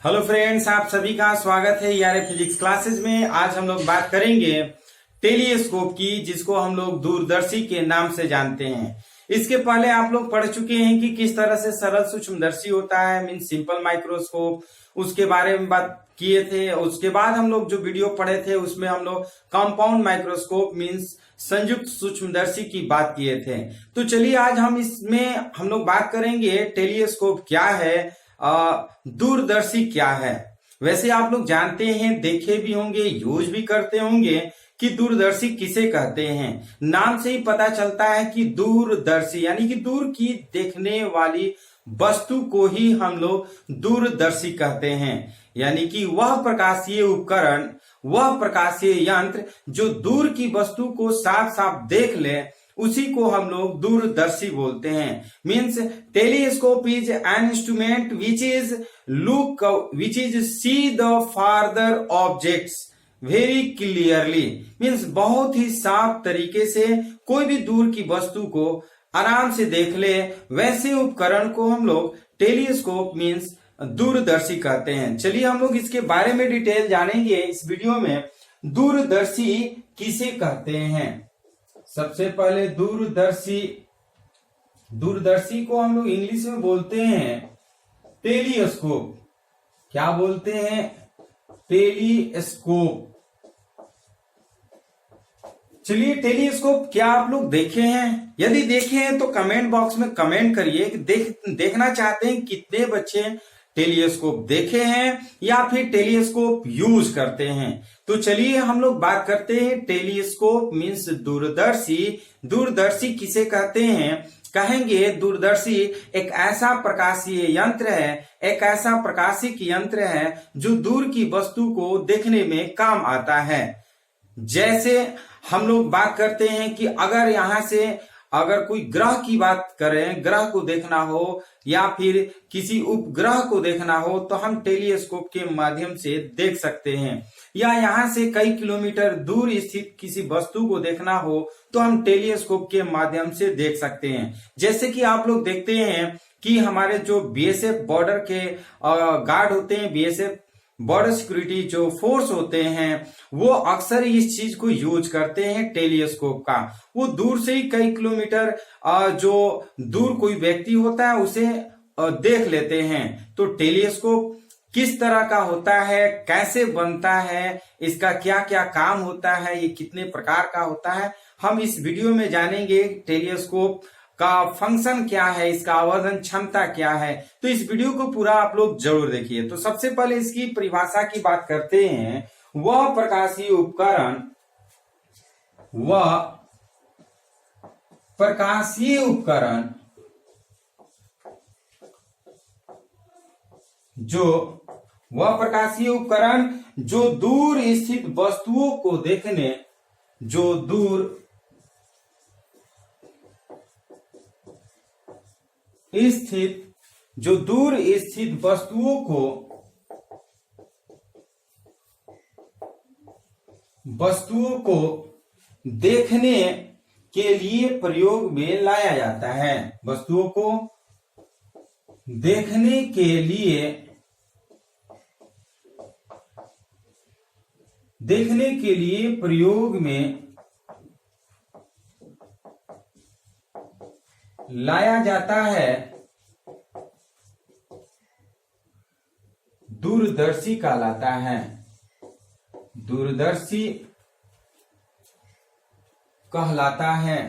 Hello friends, आप सभी का स्वागत है यार फिजिक्स क्लासेस में। आज हम लोग बात करेंगे टेलीस्कोप की, जिसको हम लोग दूरदर्शी के नाम से जानते हैं। इसके पहले आप लोग पढ़ चुके हैं कि किस तरह से सरल सूक्ष्मदर्शी होता है, मीन सिंपल माइक्रोस्कोप, उसके बारे में बात किए थे। उसके बाद हम लोग जो वीडियो पढ़े थे उसमें हम लोग कंपाउंड माइक्रोस्कोप मीन्स संयुक्त सूक्ष्मदर्शी की बात किए थे। तो चलिए आज हम लोग बात करेंगे टेलीस्कोप क्या है, दूरदर्शी क्या है। वैसे आप लोग जानते हैं, देखे भी होंगे, यूज भी करते होंगे कि दूरदर्शी किसे कहते हैं। नाम से ही पता चलता है कि दूरदर्शी यानी कि दूर की देखने वाली वस्तु को ही हम लोग दूरदर्शी कहते हैं। यानी कि वह प्रकाशीय उपकरण, वह प्रकाशीय यंत्र जो दूर की वस्तु को साफ साफ देख ले, उसी को हम लोग दूरदर्शी बोलते हैं। Means telescope is an instrument which is see the farther objects very clearly. Means बहुत ही साफ तरीके से कोई भी दूर की वस्तु को आराम से देख ले, वैसे उपकरण को हम लोग टेलीस्कोप मीन्स दूरदर्शी कहते हैं। चलिए हम लोग इसके बारे में डिटेल जानेंगे इस वीडियो में। दूरदर्शी किसे कहते हैं? सबसे पहले दूरदर्शी को हम लोग इंग्लिश में बोलते हैं टेलीस्कोप। क्या बोलते हैं? टेलीस्कोप। चलिए, टेलीस्कोप क्या आप लोग देखे हैं? यदि देखे हैं तो कमेंट बॉक्स में कमेंट करिए कि देखना चाहते हैं कितने बच्चे टेलीस्कोप देखे हैं या फिर टेलीस्कोप यूज करते हैं। तो चलिए हम लोग बात करते हैं टेलीस्कोप मीन्स दूरदर्शी। दूरदर्शी किसे कहते हैं? कहेंगे दूरदर्शी एक ऐसा प्रकाशीय यंत्र है, एक ऐसा प्रकाशिक यंत्र है जो दूर की वस्तु को देखने में काम आता है। जैसे हम लोग बात करते हैं कि अगर कोई ग्रह की बात करें, ग्रह को देखना हो या फिर किसी उपग्रह को देखना हो तो हम टेलीस्कोप के माध्यम से देख सकते हैं। या यहाँ से कई किलोमीटर दूर स्थित किसी वस्तु को देखना हो तो हम टेलीस्कोप के माध्यम से देख सकते हैं। जैसे कि आप लोग देखते हैं कि हमारे जो बीएसएफ बॉर्डर के गार्ड होते हैं, बीएसएफ बॉर्डर सिक्योरिटी जो फोर्स होते हैं, वो अक्सर इस चीज को यूज करते हैं टेलीस्कोप का। वो दूर से ही कई किलोमीटर जो दूर कोई व्यक्ति होता है उसे देख लेते हैं। तो टेलीस्कोप किस तरह का होता है, कैसे बनता है, इसका क्या क्या काम होता है, ये कितने प्रकार का होता है, हम इस वीडियो में जानेंगे। टेलीस्कोप का फंक्शन क्या है, इसका आवर्धन क्षमता क्या है, तो इस वीडियो को पूरा आप लोग जरूर देखिए। तो सबसे पहले इसकी परिभाषा की बात करते हैं। वह प्रकाशीय उपकरण जो दूर स्थित वस्तुओं को देखने, जो दूर स्थित वस्तुओं को देखने के लिए प्रयोग में लाया जाता है। वस्तुओं को देखने के लिए प्रयोग में लाया जाता है, दूरदर्शी कहलाता है। दूरदर्शी कहलाता है।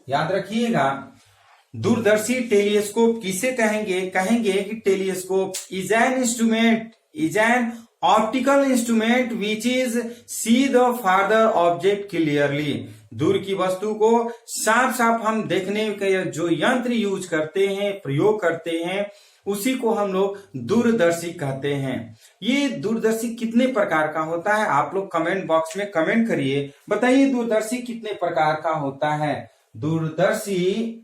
याद रखिएगा, दूरदर्शी टेलीस्कोप किसे कहेंगे? कहेंगे कि telescope is an optical instrument which is see the farther object clearly. दूर की वस्तु को साफ साफ हम देखने का जो यंत्र यूज करते हैं, प्रयोग करते हैं, उसी को हम लोग दूरदर्शी कहते हैं। ये दूरदर्शी कितने प्रकार का होता है? आप लोग कमेंट बॉक्स में कमेंट करिए, बताइए दूरदर्शी कितने प्रकार का होता है। दूरदर्शी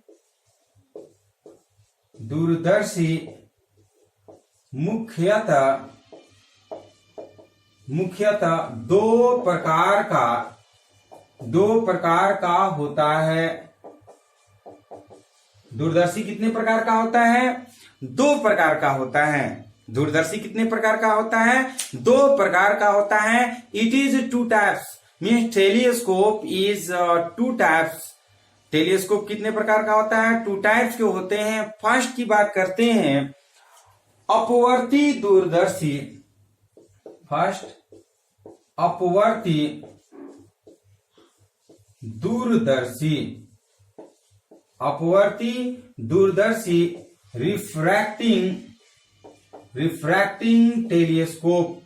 मुख्यतः दो प्रकार का होता है। दूरदर्शी कितने प्रकार का होता है? 2 प्रकार का होता है। दूरदर्शी कितने प्रकार का होता है? 2 प्रकार का होता है। It is 2 types, means telescope is 2 types. Telescope कितने प्रकार का होता है? 2 टाइप्स के होते हैं। फर्स्ट की बात करते हैं, अपवर्ती दूरदर्शी। फर्स्ट, अपवर्ती दूरदर्शी। अपवर्ती दूरदर्शी रिफ्रैक्टिंग टेलीस्कोप।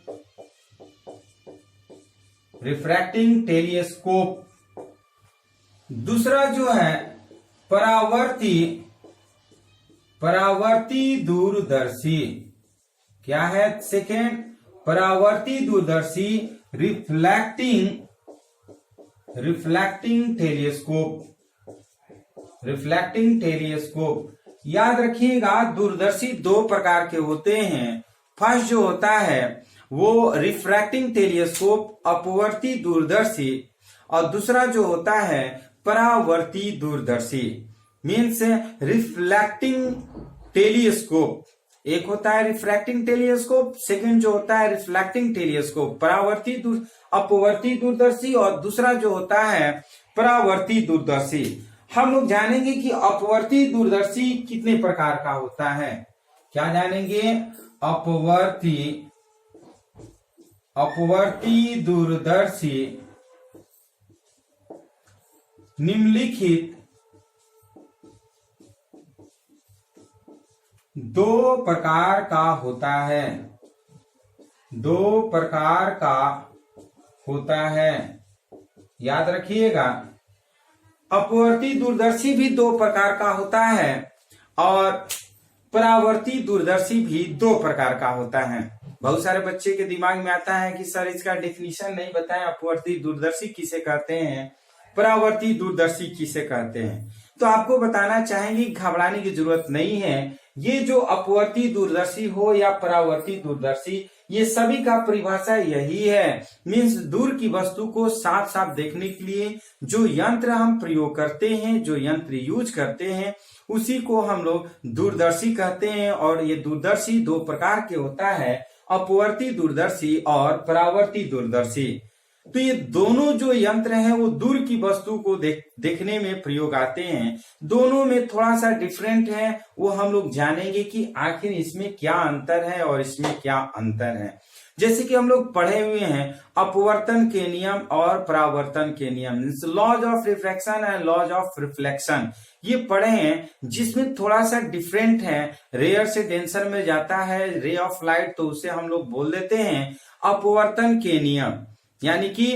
Refracting telescope. दूसरा जो है परावर्ती दूरदर्शी। क्या है सेकेंड? परावर्ती दूरदर्शी रिफ्लेक्टिंग टेलीस्कोप। याद रखिएगा, दूरदर्शी 2 प्रकार के होते हैं। फर्स्ट जो होता है वो रिफ्रैक्टिंग टेलीस्कोप, अपवर्ती दूरदर्शी, और दूसरा जो होता है परावर्ती दूरदर्शी, मीन्स रिफ्लेक्टिंग टेलीस्कोप। एक होता है रिफ्रैक्टिंग टेलीस्कोप, सेकंड जो होता है रिफ्लेक्टिंग टेलीस्कोप, अपवर्ती दूरदर्शी, और दूसरा जो होता है परावर्ती दूरदर्शी। हम लोग जानेंगे कि अपवर्ती दूरदर्शी कितने प्रकार का होता है। क्या जानेंगे? अपवर्ती दूरदर्शी निम्नलिखित 2 प्रकार का होता है। 2 प्रकार का होता है, याद रखिएगा। अपवर्ती दूरदर्शी भी 2 प्रकार का होता है और परावर्ती दूरदर्शी भी 2 प्रकार का होता है। बहुत सारे बच्चे के दिमाग में आता है कि सर इसका डेफिनेशन नहीं बताएं, अपवर्ती दूरदर्शी किसे कहते हैं, परावर्ती दूरदर्शी किसे कहते हैं। तो आपको बताना चाहेंगे, घबराने की जरूरत नहीं है। ये जो अपवर्ती दूरदर्शी हो या परावर्ती दूरदर्शी, ये सभी का परिभाषा यही है, मीन्स दूर की वस्तु को साफ साफ देखने के लिए जो यंत्र हम प्रयोग करते हैं, जो यंत्र यूज करते हैं, उसी को हम लोग दूरदर्शी कहते हैं। और ये दूरदर्शी 2 प्रकार के होता है, अपवर्ती दूरदर्शी और परावर्ती दूरदर्शी। तो ये दोनों जो यंत्र हैं वो दूर की वस्तु को देखने में प्रयोग आते हैं। दोनों में थोड़ा सा डिफरेंट है, वो हम लोग जानेंगे कि आखिर इसमें क्या अंतर है और इसमें क्या अंतर है। जैसे कि हम लोग पढ़े हुए हैं अपवर्तन के नियम और परावर्तन के नियम, laws of refraction and laws of reflection, ये पढ़े हैं, जिसमें थोड़ा सा डिफरेंट है। रेयर से डेंसर में जाता है रे ऑफ लाइट, तो उसे हम लोग बोल देते हैं अपवर्तन के नियम, यानी कि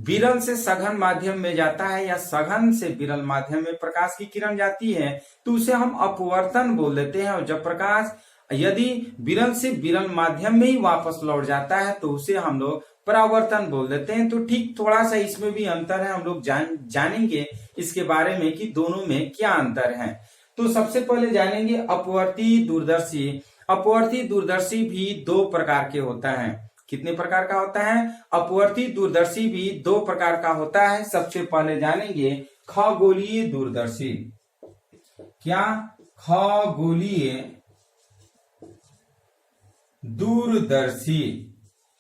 विरल से सघन माध्यम में जाता है या सघन से विरल माध्यम में प्रकाश की किरण जाती है तो उसे हम अपवर्तन बोल देते हैं। और जब प्रकाश यदि विरल से विरल माध्यम में ही वापस लौट जाता है तो उसे हम लोग परावर्तन बोल देते हैं। तो ठीक थोड़ा सा इसमें भी अंतर है, हम लोग जानेंगे इसके बारे में कि दोनों में क्या अंतर है। तो सबसे पहले जानेंगे अपवर्ती दूरदर्शी। अपवर्ती दूरदर्शी भी 2 प्रकार के होता है। कितने प्रकार का होता है? अपवर्ती दूरदर्शी भी 2 प्रकार का होता है। सबसे पहले जानेंगे खगोलीय दूरदर्शी। क्या? खगोलीय दूरदर्शी,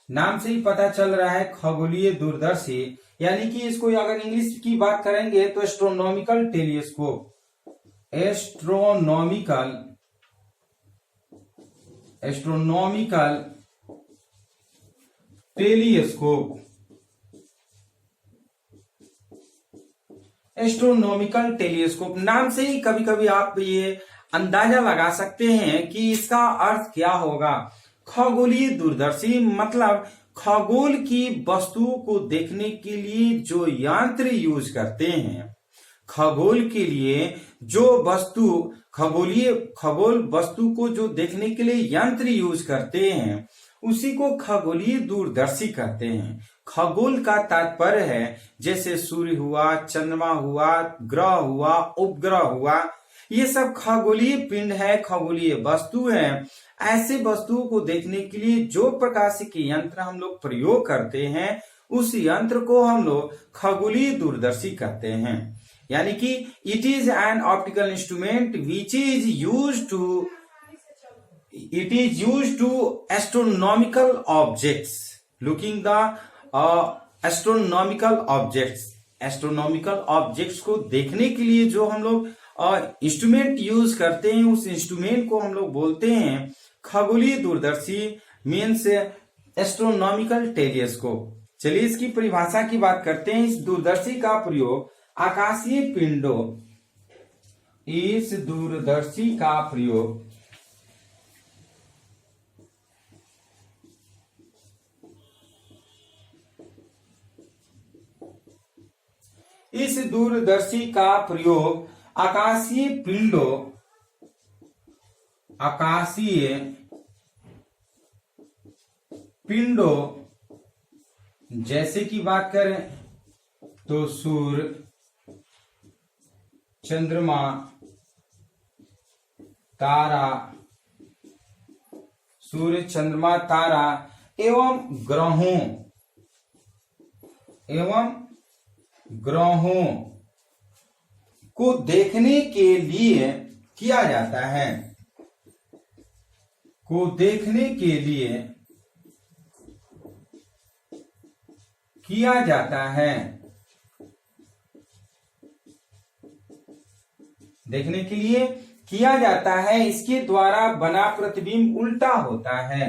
नाम से ही पता चल रहा है खगोलीय दूरदर्शी, यानी कि इसको अगर इंग्लिश की बात करेंगे तो astronomical telescope. Astronomical telescope. Astronomical telescope नाम से ही कभी कभी आप ये अंदाजा लगा सकते हैं कि इसका अर्थ क्या होगा। खगोलीय दूरदर्शी मतलब खगोल की वस्तुओं को देखने के लिए जो यंत्र यूज करते हैं, खगोल के लिए जो वस्तु खगोल वस्तु को जो देखने के लिए यंत्र यूज करते हैं उसी को खगोलीय दूरदर्शी कहते हैं। खगोल का तात्पर्य है जैसे सूर्य हुआ, चंद्रमा हुआ, ग्रह हुआ, उपग्रह हुआ, ये सब खगोलीय पिंड है, खगोलीय वस्तु है। ऐसे वस्तुओं को देखने के लिए जो प्रकाशिक यंत्र हम लोग प्रयोग करते हैं उस यंत्र को हम लोग खगोलीय दूरदर्शी कहते हैं। यानी कि it is an optical instrument which is use to astronomical objects looking the astronomical objects को देखने के लिए जो हम लोग इंस्ट्रूमेंट यूज करते हैं, उस इंस्ट्रूमेंट को हम लोग बोलते हैं खगोलीय दूरदर्शी, मीन्स एस्ट्रोनॉमिकल टेलीस्कोप। चलिए इसकी परिभाषा की बात करते हैं। इस दूरदर्शी का प्रयोग आकाशीय पिंडों इस दूरदर्शी का प्रयोग आकाशीय पिंडों जैसे कि बात करें तो सूर्य, चंद्रमा, तारा एवं ग्रहों को देखने के लिए किया जाता है। देखने के लिए किया जाता है। इसके द्वारा बना प्रतिबिंब उल्टा होता है।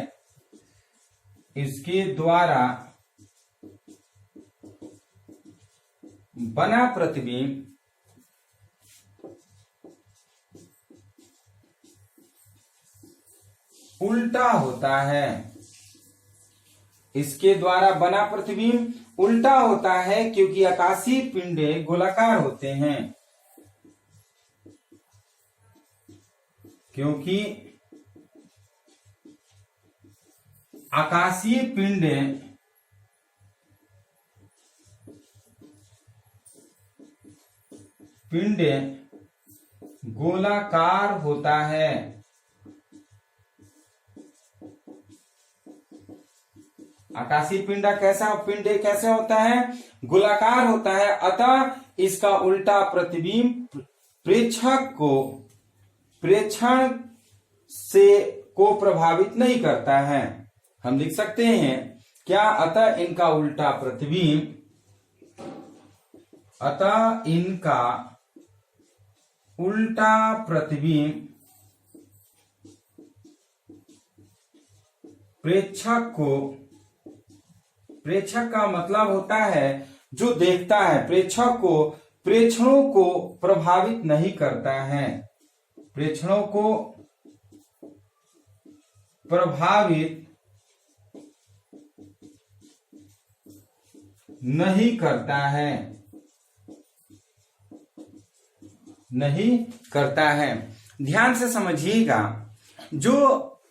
इसके द्वारा बना प्रतिबिंब उल्टा होता है। इसके द्वारा बना प्रतिबिंब उल्टा होता है क्योंकि आकाशीय पिंडें गोलाकार होते हैं। क्योंकि आकाशीय पिंडें गोलाकार होता है। आकाशीय पिंड कैसे होता है? गोलाकार होता है। अतः इसका उल्टा प्रतिबिंब प्रेक्षण को प्रभावित नहीं करता है। हम लिख सकते हैं क्या? अतः इनका उल्टा प्रतिबिंब प्रेक्षक का मतलब होता है जो देखता है। प्रेक्षणों को प्रभावित नहीं करता है। प्रेक्षणों को प्रभावित नहीं करता है। ध्यान से समझिएगा, जो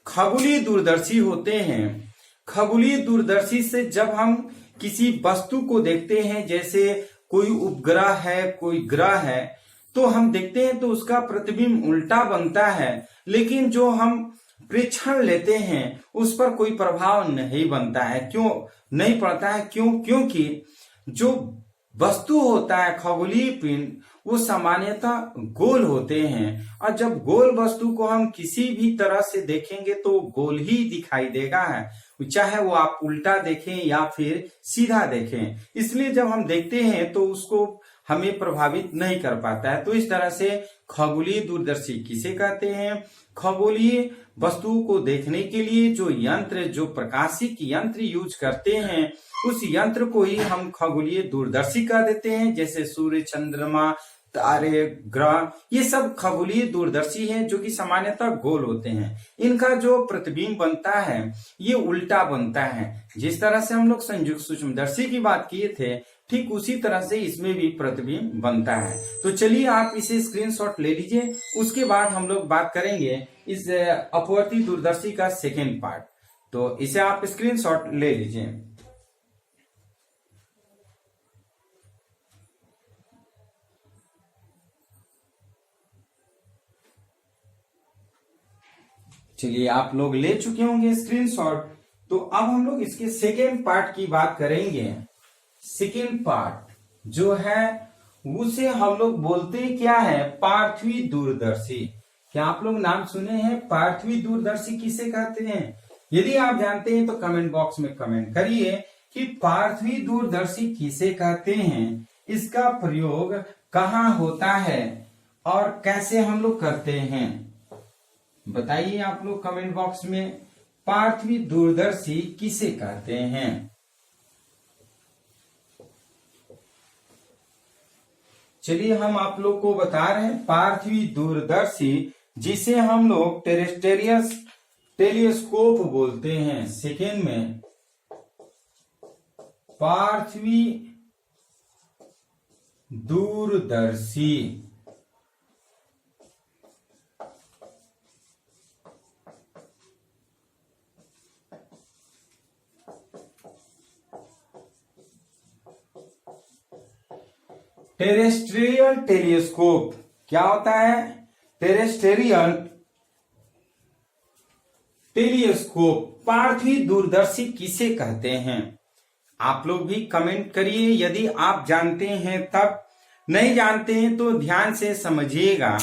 खगोलीय दूरदर्शी होते हैं, खगोलीय दूरदर्शी से जब हम किसी वस्तु को देखते हैं, जैसे कोई उपग्रह है, कोई ग्रह है, तो हम देखते हैं तो उसका प्रतिबिंब उल्टा बनता है। लेकिन जो हम प्रेक्षण लेते हैं उस पर कोई प्रभाव नहीं बनता है। क्यों नहीं पड़ता है? क्योंकि जो वस्तु होता है खगोलीय पिंड, वो सामान्यतः गोल होते हैं। और जब गोल वस्तु को हम किसी भी तरह से देखेंगे तो गोल ही दिखाई देगा है, चाहे वो आप उल्टा देखें या फिर सीधा देखें। इसलिए जब हम देखते हैं तो उसको हमें प्रभावित नहीं कर पाता है। तो इस तरह से खगोलीय दूरदर्शी किसे कहते हैं? खगोलीय वस्तुओं को देखने के लिए जो प्रकाशिक यंत्र यूज करते हैं, उस यंत्र को ही हम खगोलीय दूरदर्शी कह देते हैं। जैसे सूर्य, चंद्रमा, तारे, ग्रह, ये सब खगोलीय दूरदर्शी हैं जो कि सामान्यतः गोल होते हैं। इनका जो प्रतिबिंब बनता है ये उल्टा बनता है। जिस तरह से हम लोग संयुक्त सूक्ष्मदर्शी की बात किए थे, ठीक उसी तरह से इसमें भी प्रतिबिंब बनता है। तो चलिए आप इसे स्क्रीनशॉट ले लीजिए। उसके बाद हम लोग बात करेंगे इस अपवर्ती दूरदर्शी का सेकेंड पार्ट। तो इसे आप स्क्रीनशॉट ले लीजिए। चलिए आप लोग ले चुके होंगे स्क्रीनशॉट। तो अब हम लोग इसके सेकेंड पार्ट की बात करेंगे। सेकेंड पार्ट जो है उसे हम लोग बोलते क्या है, पार्थवी दूरदर्शी। क्या आप लोग नाम सुने हैं, पार्थवी दूरदर्शी किसे कहते हैं? यदि आप जानते हैं तो कमेंट बॉक्स में कमेंट करिए कि पार्थवी दूरदर्शी किसे कहते हैं, इसका प्रयोग कहाँ होता है और कैसे हम लोग करते हैं, बताइए आप लोग कमेंट बॉक्स में पार्थवी दूरदर्शी किसे कहते हैं। चलिए हम आप लोग को बता रहे हैं पार्थवी दूरदर्शी, जिसे हम लोग टेलीस्कोप बोलते हैं। सेकेंड में पार्थवी दूरदर्शी। टेरेस्ट्रियल टेलीस्कोप क्या होता है, टेरेस्ट्रियल टेलीस्कोप पार्थवी दूरदर्शी किसे कहते हैं? आप लोग भी कमेंट करिए यदि आप जानते हैं तब, नहीं जानते हैं तो ध्यान से समझिएगा।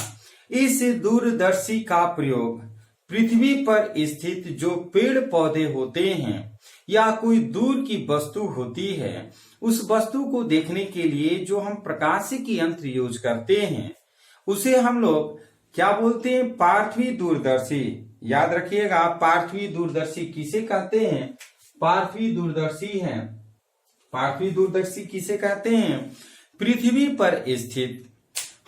इस दूरदर्शी का प्रयोग पृथ्वी पर स्थित जो पेड़ पौधे होते हैं या कोई दूर की वस्तु होती है, उस वस्तु को देखने के लिए जो हम प्रकाशिकी यंत्र यूज करते हैं उसे हम लोग क्या बोलते हैं, पार्थवी दूरदर्शी। याद रखिएगा पार्थवी दूरदर्शी किसे कहते हैं, पार्थवी दूरदर्शी है। पार्थवी दूरदर्शी किसे कहते हैं, पृथ्वी पर स्थित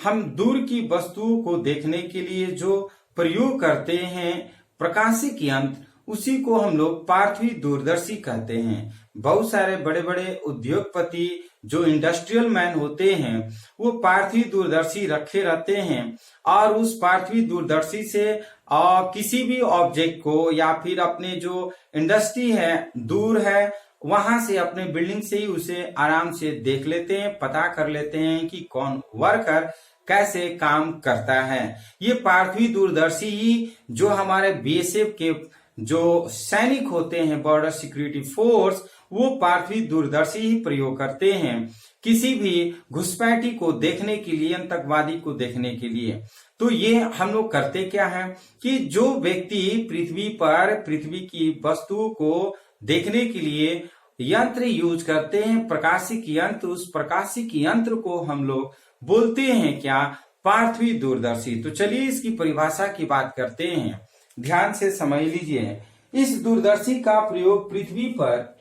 हम दूर की वस्तुओं को देखने के लिए जो प्रयोग करते हैं प्रकाशिक यंत्र, उसी को हम लोग पार्थवी दूरदर्शी कहते हैं। बहुत सारे बड़े बड़े उद्योगपति जो इंडस्ट्रियल मैन होते हैं वो पार्थवी दूरदर्शी रखे रहते हैं और उस पार्थवी दूरदर्शी से किसी भी ऑब्जेक्ट को या फिर अपने जो इंडस्ट्री है दूर है वहां से अपने बिल्डिंग से ही उसे आराम से देख लेते हैं, पता कर लेते हैं कि कौन वर्कर कैसे काम करता है। ये पार्थवी दूरदर्शी ही जो हमारे बीएसएफ के जो सैनिक होते हैं, बॉर्डर सिक्योरिटी फोर्स, वो पार्थवी दूरदर्शी ही प्रयोग करते हैं किसी भी घुसपैठी को देखने के लिए, आतंकवादी को देखने के लिए। तो ये हम लोग करते क्या है कि जो व्यक्ति पृथ्वी पर पृथ्वी की वस्तुओं को देखने के लिए यंत्र यूज करते हैं, प्रकाशिक यंत्र, उस प्रकाशिक यंत्र को हम लोग बोलते हैं क्या, पार्थवी दूरदर्शी। तो चलिए इसकी परिभाषा की बात करते हैं, ध्यान से समझ लीजिए। इस दूरदर्शी का प्रयोग पृथ्वी पर,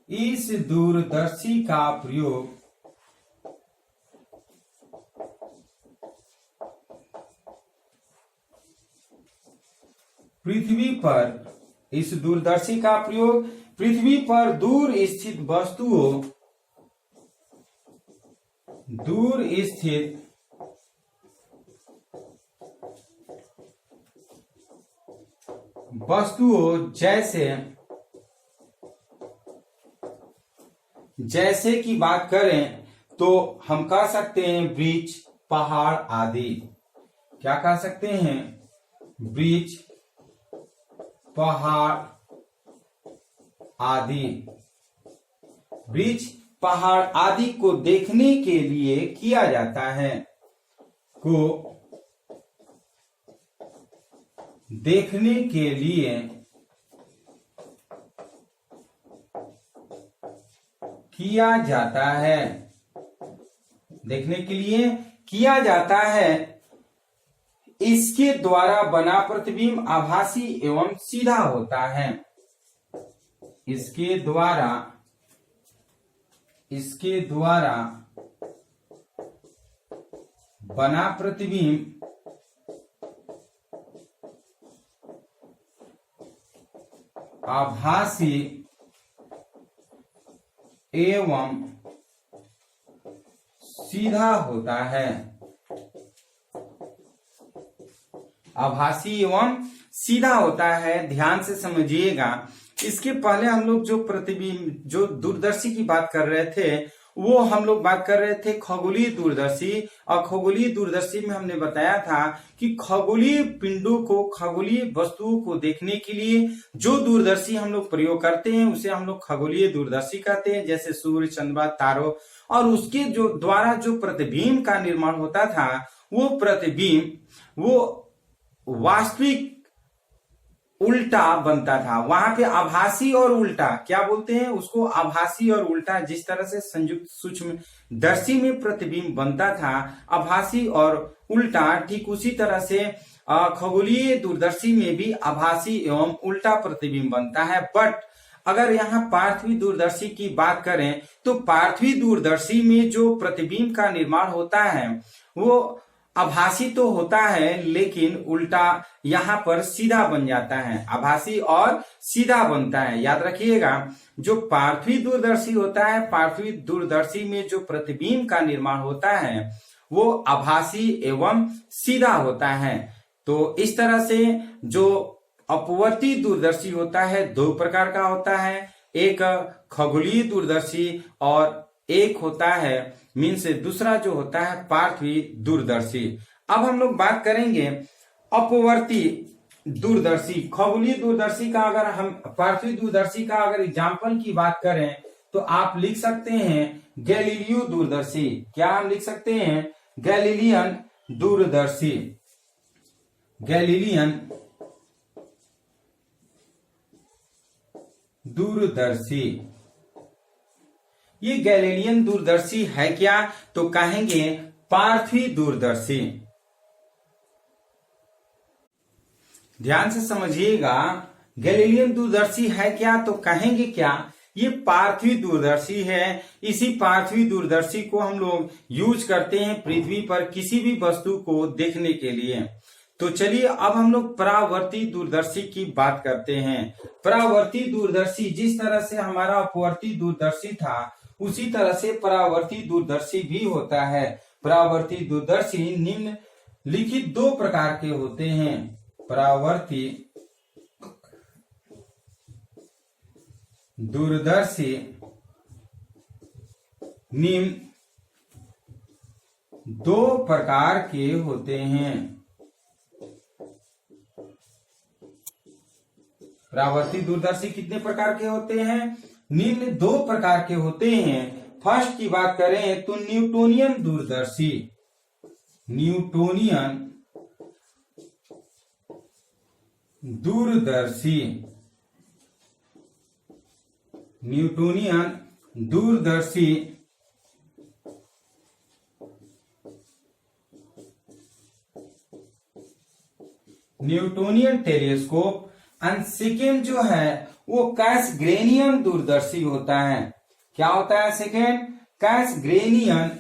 इस दूरदर्शी का प्रयोग पृथ्वी पर, इस दूरदर्शी का प्रयोग पृथ्वी पर दूर स्थित वस्तुओं, दूर स्थित वस्तुओं जैसे की बात करें तो हम कह सकते हैं वृक्ष, पहाड़ आदि। क्या कह सकते हैं, वृक्ष, पहाड़ आदि। वृक्ष, पहाड़ आदि को देखने के लिए किया जाता है, को देखने के लिए किया जाता है, देखने के लिए किया जाता है। इसके द्वारा बना प्रतिबिंब आभासी एवं सीधा होता है। इसके द्वारा बना प्रतिबिंब आभासी एवं सीधा होता है। आभासी एवं सीधा होता है, ध्यान से समझिएगा। इसके पहले हम लोग जो प्रतिबिंब, जो दूरदर्शी की बात कर रहे थे, वो हम लोग बात कर रहे थे खगोलीय दूरदर्शी। और खगोलीय दूरदर्शी में हमने बताया था कि खगोलीय पिंडों को, खगोलीय वस्तुओं को देखने के लिए जो दूरदर्शी हम लोग प्रयोग करते हैं उसे हम लोग खगोलीय दूरदर्शी कहते हैं, जैसे सूर्य, चंद्रमा, तारों। और उसके जो द्वारा जो प्रतिबिंब का निर्माण होता था, वो प्रतिबिंब वो वास्तविक उल्टा बनता था। वहां पे आभासी और उल्टा, क्या बोलते हैं उसको, आभासी और उल्टा। जिस तरह से संयुक्त सूक्ष्म दर्शी में प्रतिबिंब बनता था आभासी और उल्टा, ठीक उसी तरह से खगोलीय दूरदर्शी में भी आभासी एवं उल्टा प्रतिबिंब बनता है। बट अगर यहाँ पार्थिव दूरदर्शी की बात करें तो पार्थिव दूरदर्शी में जो प्रतिबिंब का निर्माण होता है वो आभासी तो होता है, लेकिन उल्टा यहाँ पर सीधा बन जाता है। आभासी और सीधा बनता है, याद रखिएगा। जो पार्थिव दूरदर्शी होता है, पार्थिव दूरदर्शी में जो प्रतिबिंब का निर्माण होता है वो आभासी एवं सीधा होता है। तो इस तरह से जो अपवर्ती दूरदर्शी होता है दो प्रकार का होता है, एक खगोलीय दूरदर्शी और एक होता है मीन्स दूसरा जो होता है पार्थिव दूरदर्शी। अब हम लोग बात करेंगे अपवर्ती दूरदर्शी। खगोलीय दूरदर्शी का अगर हम पार्थिव दूरदर्शी का अगर एग्जाम्पल की बात करें तो आप लिख सकते हैं गैलीलियो दूरदर्शी। क्या हम लिख सकते हैं? गैलीलियन दूरदर्शी। गैलीलियन दूरदर्शी। ये गैलीलियन दूरदर्शी है क्या? तो कहेंगे पार्थिव दूरदर्शी। ध्यान से समझिएगा, गैलीलियन दूरदर्शी है क्या? तो कहेंगे क्या? ये पार्थिव दूरदर्शी है। इसी पार्थिव दूरदर्शी को हम लोग यूज करते हैं पृथ्वी पर किसी भी वस्तु को देखने के लिए। तो चलिए अब हम लोग परावर्ती दूरदर्शी की बात करते हैं। परावर्ती दूरदर्शी, जिस तरह से हमारा अपवर्ती दूरदर्शी था उसी तरह से परावर्ती दूरदर्शी भी होता है। परावर्ती दूरदर्शी निम्नलिखित दो प्रकार के होते हैं। परावर्ती दूरदर्शी निम्न दो प्रकार के होते हैं। परावर्ती दूरदर्शी कितने प्रकार के होते हैं? निम्न दो प्रकार के होते हैं। फर्स्ट की बात करें तो न्यूटोनियन दूरदर्शी। न्यूटोनियन दूरदर्शी। न्यूटोनियन दूरदर्शी न्यूटोनियन टेलीस्कोप। एंड सेकेंड जो है वो कैसग्रेनियन दूरदर्शी होता है। क्या होता है सेकेंड? कैसग्रेनियन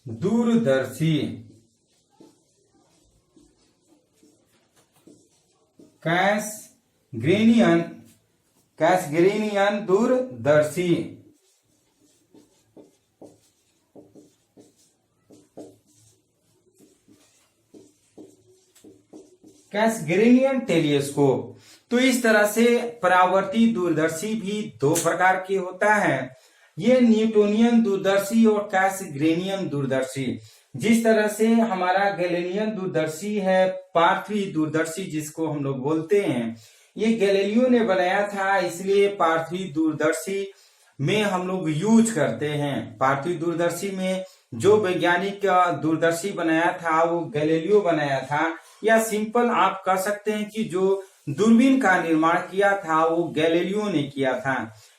दूरदर्शी। कैसग्रेनियन दूरदर्शी। कैसग्रेनियन टेलीस्कोप। तो इस तरह से परावर्ती दूरदर्शी भी दो प्रकार के होता है, ये न्यूटोनियन दूरदर्शी और कैसग्रेनियन दूरदर्शी। जिस तरह से हमारा गैलीलियन दूरदर्शी है पार्थिव दूरदर्शी जिसको हम लोग बोलते हैं, ये गैलीलियो ने बनाया था, इसलिए पार्थिव दूरदर्शी में हम लोग यूज करते हैं। पार्थिव दूरदर्शी में जो वैज्ञानिक दूरदर्शी बनाया था वो गैलीलियो बनाया था, या सिंपल आप कह सकते हैं कि जो दूरबीन का निर्माण किया था वो गैलीलियो ने किया था।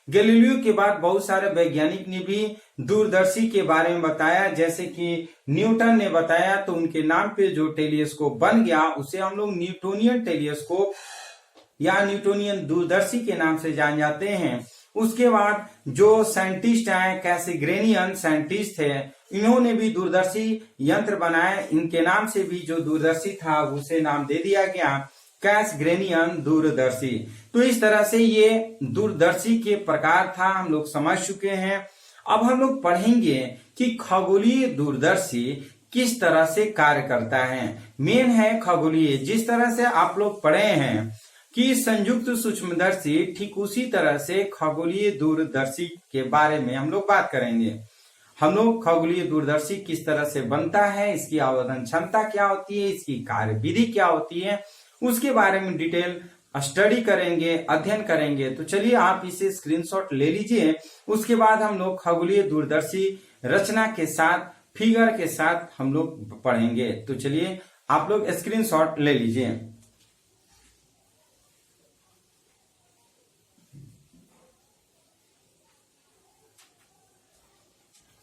गैलीलियो के बाद बहुत सारे वैज्ञानिक ने भी दूरदर्शी के बारे में बताया, जैसे कि न्यूटन ने बताया, तो उनके नाम पे जो टेलीस्कोप बन गया उसे हम लोग न्यूटोनियन टेलीस्कोप या न्यूटोनियन दूरदर्शी के नाम से जान जाते हैं। उसके बाद जो साइंटिस्ट हैं, कैसग्रेनियन साइंटिस्ट है, इन्होंने भी दूरदर्शी यंत्र बनाए, इनके नाम से भी जो दूरदर्शी था उसे नाम दे दिया गया कैसग्रेनियन दूरदर्शी। तो इस तरह से ये दूरदर्शी के प्रकार था, हम लोग समझ चुके हैं। अब हम लोग पढ़ेंगे कि खगोलीय दूरदर्शी किस तरह से कार्य करता है। मेन है खगोलीय, जिस तरह से आप लोग पढ़े हैं कि संयुक्त सूक्ष्मदर्शी ठीक उसी तरह से खगोलीय दूरदर्शी के बारे में हम लोग बात करेंगे। हम लोग खगोलीय दूरदर्शी किस तरह से बनता है, इसकी आवर्धन क्षमता क्या होती है, इसकी कार्य विधि क्या होती है, उसके बारे में डिटेल स्टडी करेंगे, अध्ययन करेंगे। तो चलिए आप इसे स्क्रीनशॉट ले लीजिए। उसके बाद हम लोग खगोलीय दूरदर्शी रचना के साथ, फिगर के साथ हम लोग पढ़ेंगे। तो चलिए आप लोग स्क्रीनशॉट ले लीजिए।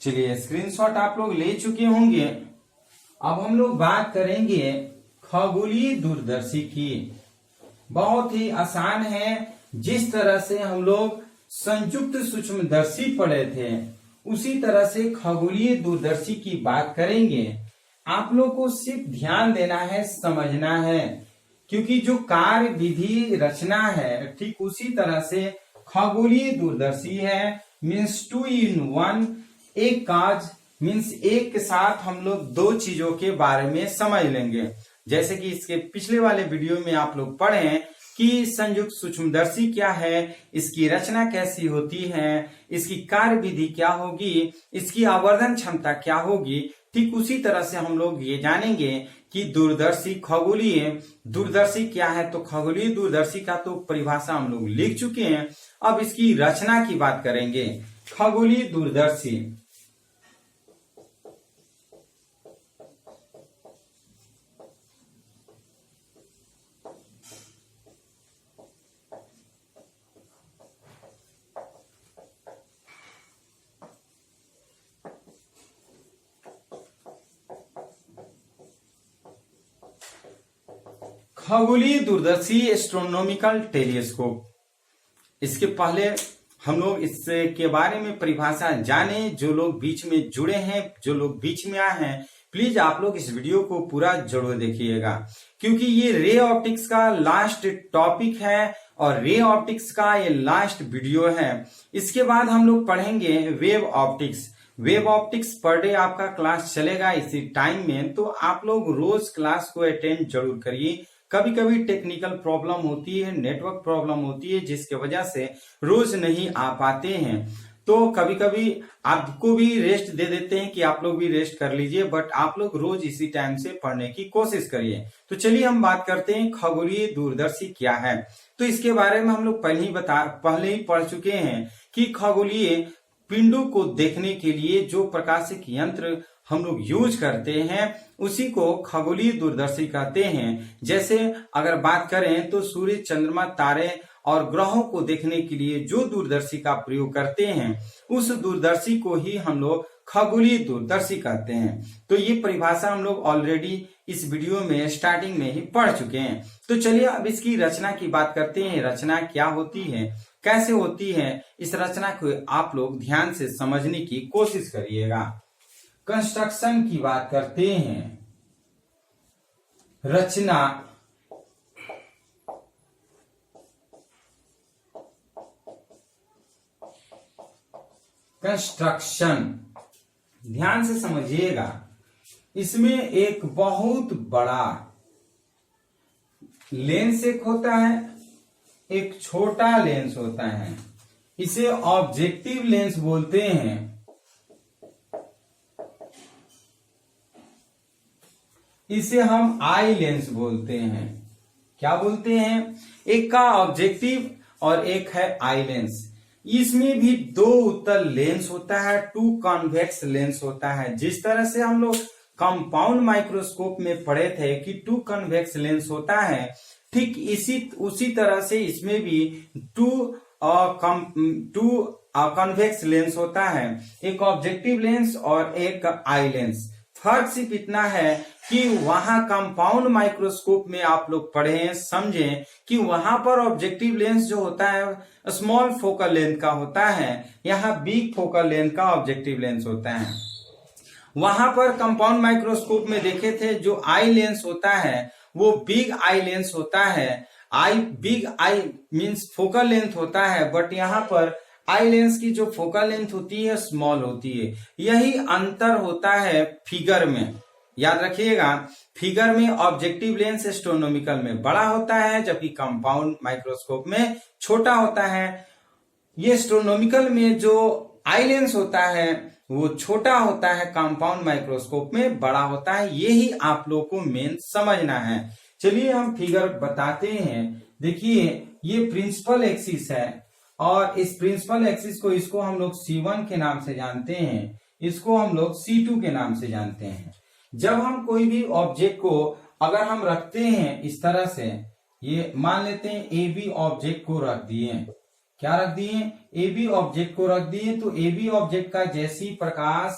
चलिए स्क्रीनशॉट आप लोग ले चुके होंगे। अब हम लोग बात करेंगे खगोलीय दूरदर्शी की। बहुत ही आसान है। जिस तरह से हम लोग संयुक्त सूक्ष्मदर्शी पढ़े थे उसी तरह से खगोलीय दूरदर्शी की बात करेंगे। आप लोग को सिर्फ ध्यान देना है, समझना है, क्योंकि जो कार्य विधि रचना है ठीक उसी तरह से खगोलीय दूरदर्शी है। मीन्स 2 in 1, एक काज मीन्स एक के साथ हम लोग दो चीजों के बारे में समझ लेंगे। जैसे कि इसके पिछले वाले वीडियो में आप लोग पढ़े कि संयुक्त सूक्ष्मदर्शी क्या है, इसकी रचना कैसी होती है, इसकी कार्य विधि क्या होगी, इसकी आवर्धन क्षमता क्या होगी। ठीक उसी तरह से हम लोग ये जानेंगे कि दूरदर्शी खगोलीय दूरदर्शी क्या है। तो खगोलीय दूरदर्शी का तो परिभाषा हम लोग लिख चुके हैं। अब इसकी रचना की बात करेंगे। खगोलीय दूरदर्शी खगोलीय दूरदर्शी एस्ट्रोनॉमिकल टेलीस्कोप। इसके पहले हम लोग इसके बारे में परिभाषा जाने। जो लोग बीच में जुड़े हैं, जो लोग बीच में आए हैं, प्लीज आप लोग इस वीडियो को पूरा जरूर देखिएगा, क्योंकि ये रे ऑप्टिक्स का लास्ट टॉपिक है और रे ऑप्टिक्स का ये लास्ट वीडियो है। इसके बाद हम लोग पढ़ेंगे wave optics. Wave optics per day आपका क्लास चलेगा इसी टाइम में, तो आप लोग रोज क्लास को अटेंड जरूर करिए। कभी कभी टेक्निकल प्रॉब्लम होती है, नेटवर्क प्रॉब्लम होती है, जिसके वजह से रोज नहीं आ पाते हैं। तो कभी कभी आपको भी रेस्ट दे देते हैं कि आप लोग भी रेस्ट कर लीजिए, बट आप लोग रोज इसी टाइम से पढ़ने की कोशिश करिए। तो चलिए हम बात करते हैं खगोलीय दूरदर्शी क्या है। तो इसके बारे में हम लोग पहले ही पढ़ चुके हैं कि खगोलीय पिंडों को देखने के लिए जो प्रकाशिक यंत्र हम लोग यूज करते हैं उसी को खगोलीय दूरदर्शी कहते हैं। जैसे अगर बात करें तो सूर्य, चंद्रमा, तारे और ग्रहों को देखने के लिए जो दूरदर्शी का प्रयोग करते हैं उस दूरदर्शी को ही हम लोग खगोलीय दूरदर्शी कहते हैं। तो ये परिभाषा हम लोग ऑलरेडी इस वीडियो में स्टार्टिंग में ही पढ़ चुके हैं। तो चलिए अब इसकी रचना की बात करते हैं। रचना क्या होती है, कैसे होती है, इस रचना को आप लोग ध्यान से समझने की कोशिश करिएगा। कंस्ट्रक्शन की बात करते हैं। रचना कंस्ट्रक्शन ध्यान से समझिएगा। इसमें एक बहुत बड़ा लेंस एक होता है, एक छोटा लेंस होता है। इसे ऑब्जेक्टिव लेंस बोलते हैं। इसे हम आई लेंस बोलते हैं। क्या बोलते हैं? एक का ऑब्जेक्टिव और एक है आई लेंस। इसमें भी दो उत्तल लेंस होता है, 2 कॉन्वेक्स लेंस होता है। जिस तरह से हम लोग कंपाउंड माइक्रोस्कोप में पढ़े थे कि 2 कॉन्वेक्स लेंस होता है, ठीक उसी तरह से इसमें भी 2 कॉन्वेक्स लेंस होता है, एक ऑब्जेक्टिव लेंस और एक आई लेंस। फर्क सिर्फ इतना है कि वहां कंपाउंड माइक्रोस्कोप में आप लोग पढ़े समझें कि वहां पर ऑब्जेक्टिव लेंस जो होता है स्मॉल फोकल लेंथ का होता है, यहाँ बिग फोकल लेंथ का ऑब्जेक्टिव लेंस होता है। वहां पर कंपाउंड माइक्रोस्कोप में देखे थे जो आई लेंस होता है वो बिग आई लेंस होता है। Big I means focal length होता है, बट यहाँ पर आई लेंस की जो फोकल लेंथ होती है स्मॉल होती है। यही अंतर होता है फिगर में। याद रखिएगा, फिगर में ऑब्जेक्टिव लेंस एस्ट्रोनॉमिकल में बड़ा होता है जबकि कंपाउंड माइक्रोस्कोप में छोटा होता है। ये एस्ट्रोनॉमिकल में जो आई लेंस होता है वो छोटा होता है, कंपाउंड माइक्रोस्कोप में बड़ा होता है। यही आप लोग को मेन समझना है। चलिए हम फिगर बताते हैं। देखिए ये प्रिंसिपल एक्सिस है और इस प्रिंसिपल एक्सिस को इसको हम लोग C1 के नाम से जानते हैं, इसको हम लोग C2 के नाम से जानते हैं। जब हम कोई भी ऑब्जेक्ट को अगर हम रखते हैं इस तरह से, ये मान लेते हैं ए बी ऑब्जेक्ट को रख दिए, क्या रख दिए, ए बी ऑब्जेक्ट को रख दिए, तो ए बी ऑब्जेक्ट का जैसी प्रकाश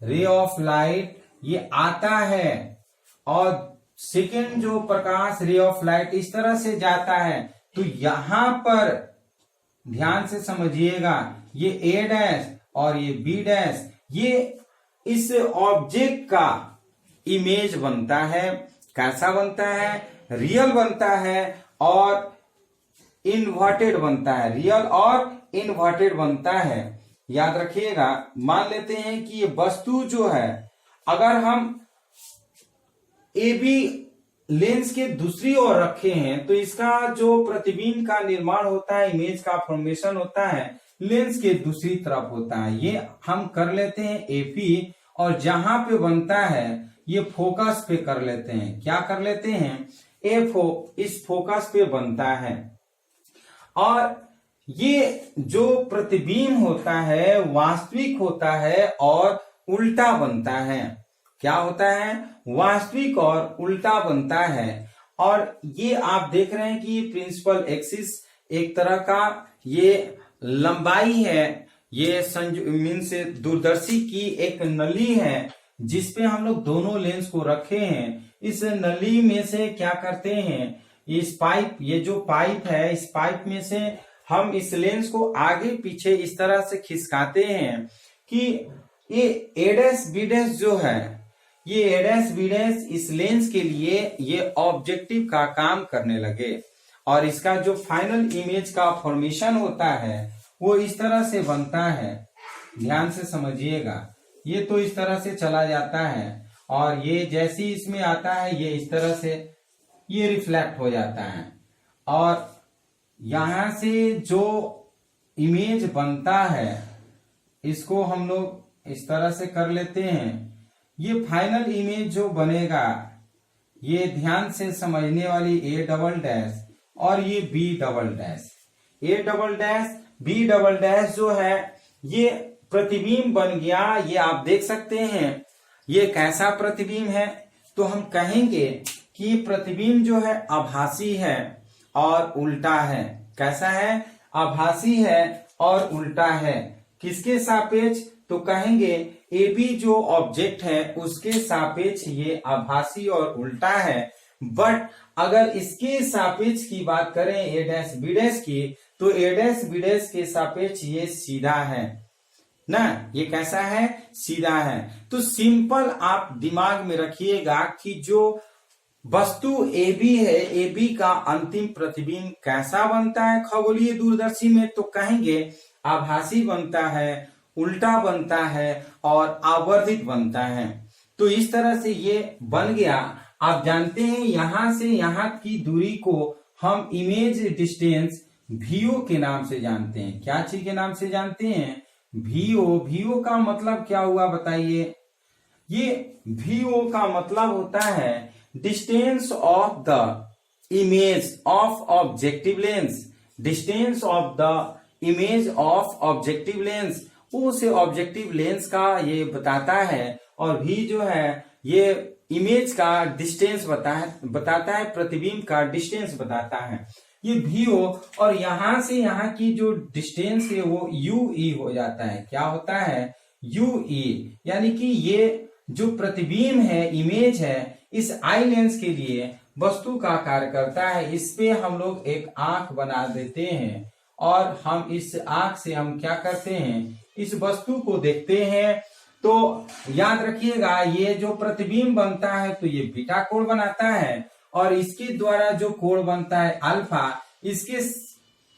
रे ऑफ लाइट ये आता है और सेकेंड जो प्रकाश रे ऑफ लाइट इस तरह से जाता है, तो यहां पर ध्यान से समझिएगा, ये ए डैश और ये बी डैश, ये इस ऑब्जेक्ट का इमेज बनता है। कैसा बनता है, रियल बनता है और इन्वर्टेड बनता है, रियल और इन्वर्टेड बनता है। याद रखिएगा, मान लेते हैं कि ये वस्तु जो है, अगर हम ए बी लेंस के दूसरी ओर रखे हैं तो इसका जो प्रतिबिंब का निर्माण होता है, इमेज का फॉर्मेशन होता है, लेंस के दूसरी तरफ होता है। ये हम कर लेते हैं एपी और जहां पे बनता है ये फोकस पे कर लेते हैं। क्या कर लेते हैं, इस फोकस पे बनता है और ये जो प्रतिबिंब होता है वास्तविक होता है और उल्टा बनता है। क्या होता है, वास्तविक और उल्टा बनता है। और ये आप देख रहे हैं कि ये प्रिंसिपल एक्सिस एक तरह का ये लंबाई है, ये मीन से दूरदर्शी की एक नली है जिसपे हम लोग दोनों लेंस को रखे हैं। इस नली में से क्या करते हैं, इस पाइप, ये जो पाइप है, इस पाइप में से हम इस लेंस को आगे पीछे इस तरह से खिसकाते हैं कि ये ए डैश बी डैश जो है, ये ए डैश बी डैश इस लेंस के लिए ये ऑब्जेक्टिव का काम करने लगे और इसका जो फाइनल इमेज का फॉर्मेशन होता है वो इस तरह से बनता है। ध्यान से समझिएगा, ये तो इस तरह से चला जाता है और ये जैसे ही इसमें आता है ये इस तरह से ये रिफ्लेक्ट हो जाता है और यहां से जो इमेज बनता है इसको हम लोग इस तरह से कर लेते हैं। ये फाइनल इमेज जो बनेगा ये ध्यान से समझने वाली ए डबल डैश और ये B double dash, A double dash B double dash जो है ये प्रतिबिंब बन गया। ये आप देख सकते हैं ये कैसा प्रतिबिंब है, तो हम कहेंगे कि प्रतिबिंब जो है आभासी है और उल्टा है। कैसा है, आभासी है और उल्टा है। किसके सापेक्ष, तो कहेंगे ए बी जो ऑब्जेक्ट है उसके सापेक्ष ये आभासी और उल्टा है। बट अगर इसके सापेक्ष की बात करें ए डैश बी डैश की, तो ए डैश बी डैश के सापेक्ष ये सीधा है ना, ये कैसा है, सीधा है। तो सिंपल आप दिमाग में रखिएगा कि जो वस्तु ए बी है, ए बी का अंतिम प्रतिबिंब कैसा बनता है खगोलीय दूरदर्शी में, तो कहेंगे आभासी बनता है, उल्टा बनता है और आवर्धित बनता है। तो इस तरह से ये बन गया। आप जानते हैं यहां से यहां की दूरी को हम इमेज डिस्टेंस VO के नाम से जानते हैं। क्या चीज के नाम से जानते हैं, VO। VO का मतलब क्या हुआ बताइए, ये VO का मतलब होता है distance of the image of objective lens, distance of the image of objective lens, उसे ऑब्जेक्टिव लेंस का ये बताता है। और V जो है ये इमेज का डिस्टेंस बताता है, प्रतिबिंब का डिस्टेंस बताता है, ये VO। और यहां से यहां की जो डिस्टेंस है वो UE हो जाता है। क्या होता है, UE। यानी कि ये जो प्रतिबिंब है, इमेज है, इस आई लेंस के लिए वस्तु का कार्य करता है। इस पे हम लोग एक आंख बना देते हैं और हम इस आंख से हम क्या करते हैं, इस वस्तु को देखते हैं। तो याद रखिएगा ये जो प्रतिबिंब बनता है तो ये बीटा कोण बनाता है और इसके द्वारा जो कोण बनता है अल्फा, इसके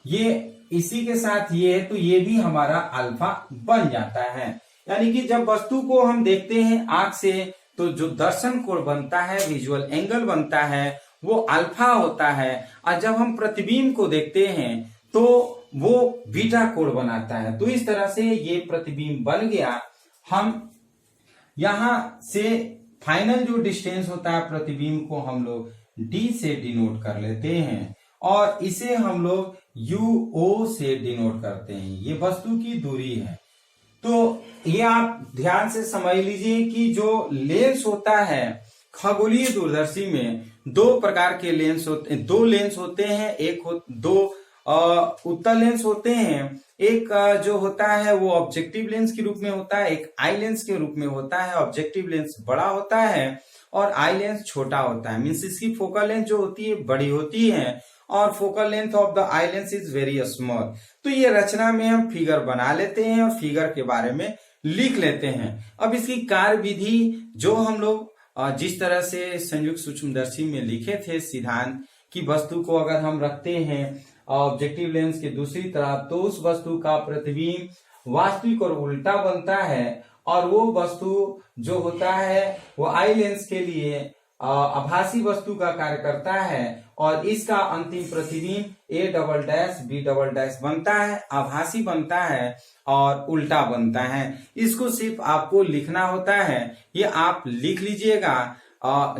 ये इसी के साथ ये है तो ये भी हमारा अल्फा बन जाता है। यानी कि जब वस्तु को हम देखते हैं आंख से तो जो दर्शन कोण बनता है, विजुअल एंगल बनता है, वो अल्फा होता है। और जब हम प्रतिबिंब को देखते हैं तो वो बीटा कोण बनाता है। तो इस तरह से ये प्रतिबिंब बन गया। हम यहां से फाइनल जो डिस्टेंस होता है प्रतिबिंब को हम लोग डी से डिनोट कर लेते हैं और इसे हम लोग यूओ से डिनोट करते हैं। ये वस्तु की दूरी है। तो ये आप ध्यान से समझ लीजिए कि जो लेंस होता है खगोलीय दूरदर्शी में दो प्रकार के लेंस होते हैं, दो लेंस होते हैं। दो उत्तल लेंस होते हैं। एक जो होता है वो ऑब्जेक्टिव लेंस के रूप में होता है, एक आई लेंस के रूप में होता है। ऑब्जेक्टिव लेंस बड़ा होता है और आई लेंस छोटा होता है। मीन्स इसकी फोकल लेंथ जो होती है बड़ी होती है और focal length of the eye lens is very small. तो ये रचना में हम फिगर बना लेते हैं और फिगर के बारे में लिख लेते हैं। अब इसकी कार्य विधि जो हम लोग जिस तरह से संयुक्त सूक्ष्मदर्शी में लिखे थे सिद्धांत की वस्तु को अगर हम रखते हैं ऑब्जेक्टिव लेंस के दूसरी तरफ तो उस वस्तु का प्रतिबिंब वास्तविक और उल्टा बनता है और वो वस्तु जो होता है वो आई लेंस के लिए आभासी वस्तु का कार्य करता है और इसका अंतिम प्रतिबिंब A double dash B double dash बनता है, आभासी बनता है और उल्टा बनता है। इसको सिर्फ आपको लिखना होता है। ये आप लिख लीजिएगा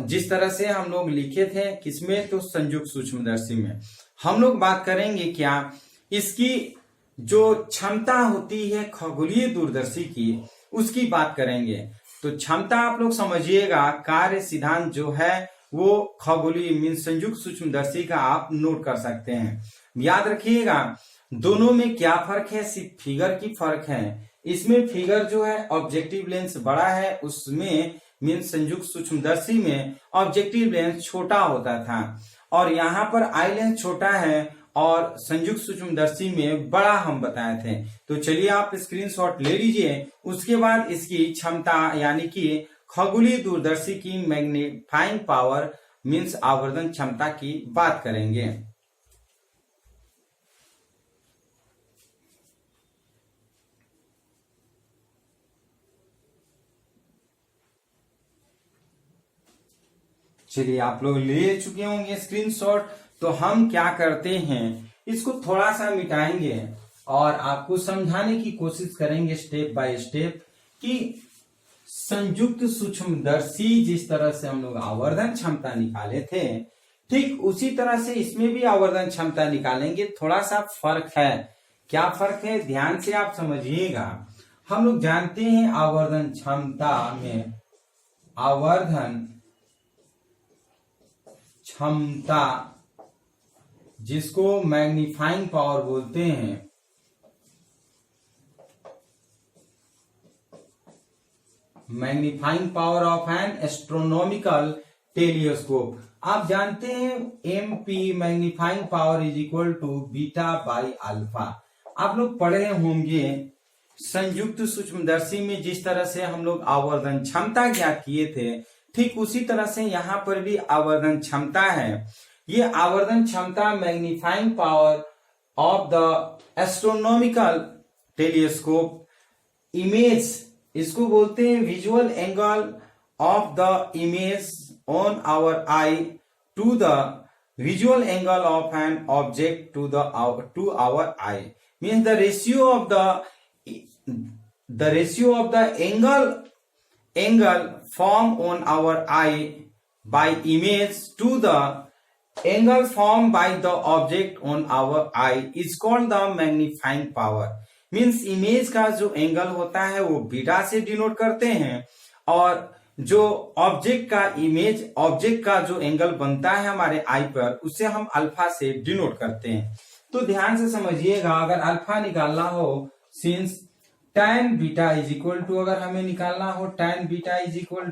जिस तरह से हम लोग लिखे थे किसमें, तो संयुक्त सूक्ष्मदर्शी में। हम लोग बात करेंगे क्या इसकी जो क्षमता होती है खगोलीय दूरदर्शी की, उसकी बात करेंगे। तो क्षमता आप लोग समझिएगा, कार्य सिद्धांत जो है वो खगोलीय मीन्स संयुक्त सूक्ष्मदर्शी का आप नोट कर सकते हैं। याद रखिएगा दोनों में क्या फर्क है, सिर्फ फिगर की फर्क है। इसमें फिगर जो है ऑब्जेक्टिव लेंस बड़ा है, उसमें मीन्स संयुक्त सूक्ष्मदर्शी में ऑब्जेक्टिव लेंस छोटा होता था और यहाँ पर आई लेंस छोटा है और संयुक्त सूक्ष्मदर्शी में बड़ा हम बताए थे। तो चलिए आप स्क्रीनशॉट ले लीजिए। उसके बाद इसकी क्षमता यानी कि खगोलीय दूरदर्शी की मैग्नीफाइंग पावर मीन्स आवर्धन क्षमता की बात करेंगे। चलिए आप लोग ले चुके होंगे स्क्रीनशॉट। तो हम क्या करते हैं, इसको थोड़ा सा मिटाएंगे और आपको समझाने की कोशिश करेंगे स्टेप बाय स्टेप कि संयुक्त सूक्ष्मदर्शी जिस तरह से हम लोग आवर्धन क्षमता निकाले थे ठीक उसी तरह से इसमें भी आवर्धन क्षमता निकालेंगे। थोड़ा सा फर्क है। क्या फर्क है ध्यान से आप समझिएगा। हम लोग जानते हैं आवर्धन क्षमता में आवर्धन क्षमता जिसको मैग्नीफाइंग पावर बोलते हैं, magnifying power of an astronomical telescope. आप जानते हैं MP magnifying power is equal to beta by alpha. आप लोग पढ़े होंगे संयुक्त सूक्ष्मदर्शी में जिस तरह से हम लोग आवर्धन क्षमता ज्ञात किए थे ठीक उसी तरह से यहाँ पर भी आवर्धन क्षमता है। ये आवर्धन क्षमता magnifying power of the astronomical telescope image, इसको बोलते हैं visual angle of the image on our eye to the visual angle of an object to our eye. Means the ratio of the angle formed on our eye by image to the angle formed by the object on our eye is called the magnifying power। Means image का जो angle होता है वो beta से denote करते हैं और जो ऑब्जेक्ट का जो एंगल बनता है हमारे आई पर उसे हम अल्फा से डिनोट करते हैं। तो ध्यान से समझिएगा, अगर अल्फा निकालना हो since tan beta is equal to, अगर हमें निकालना हो tan beta is equal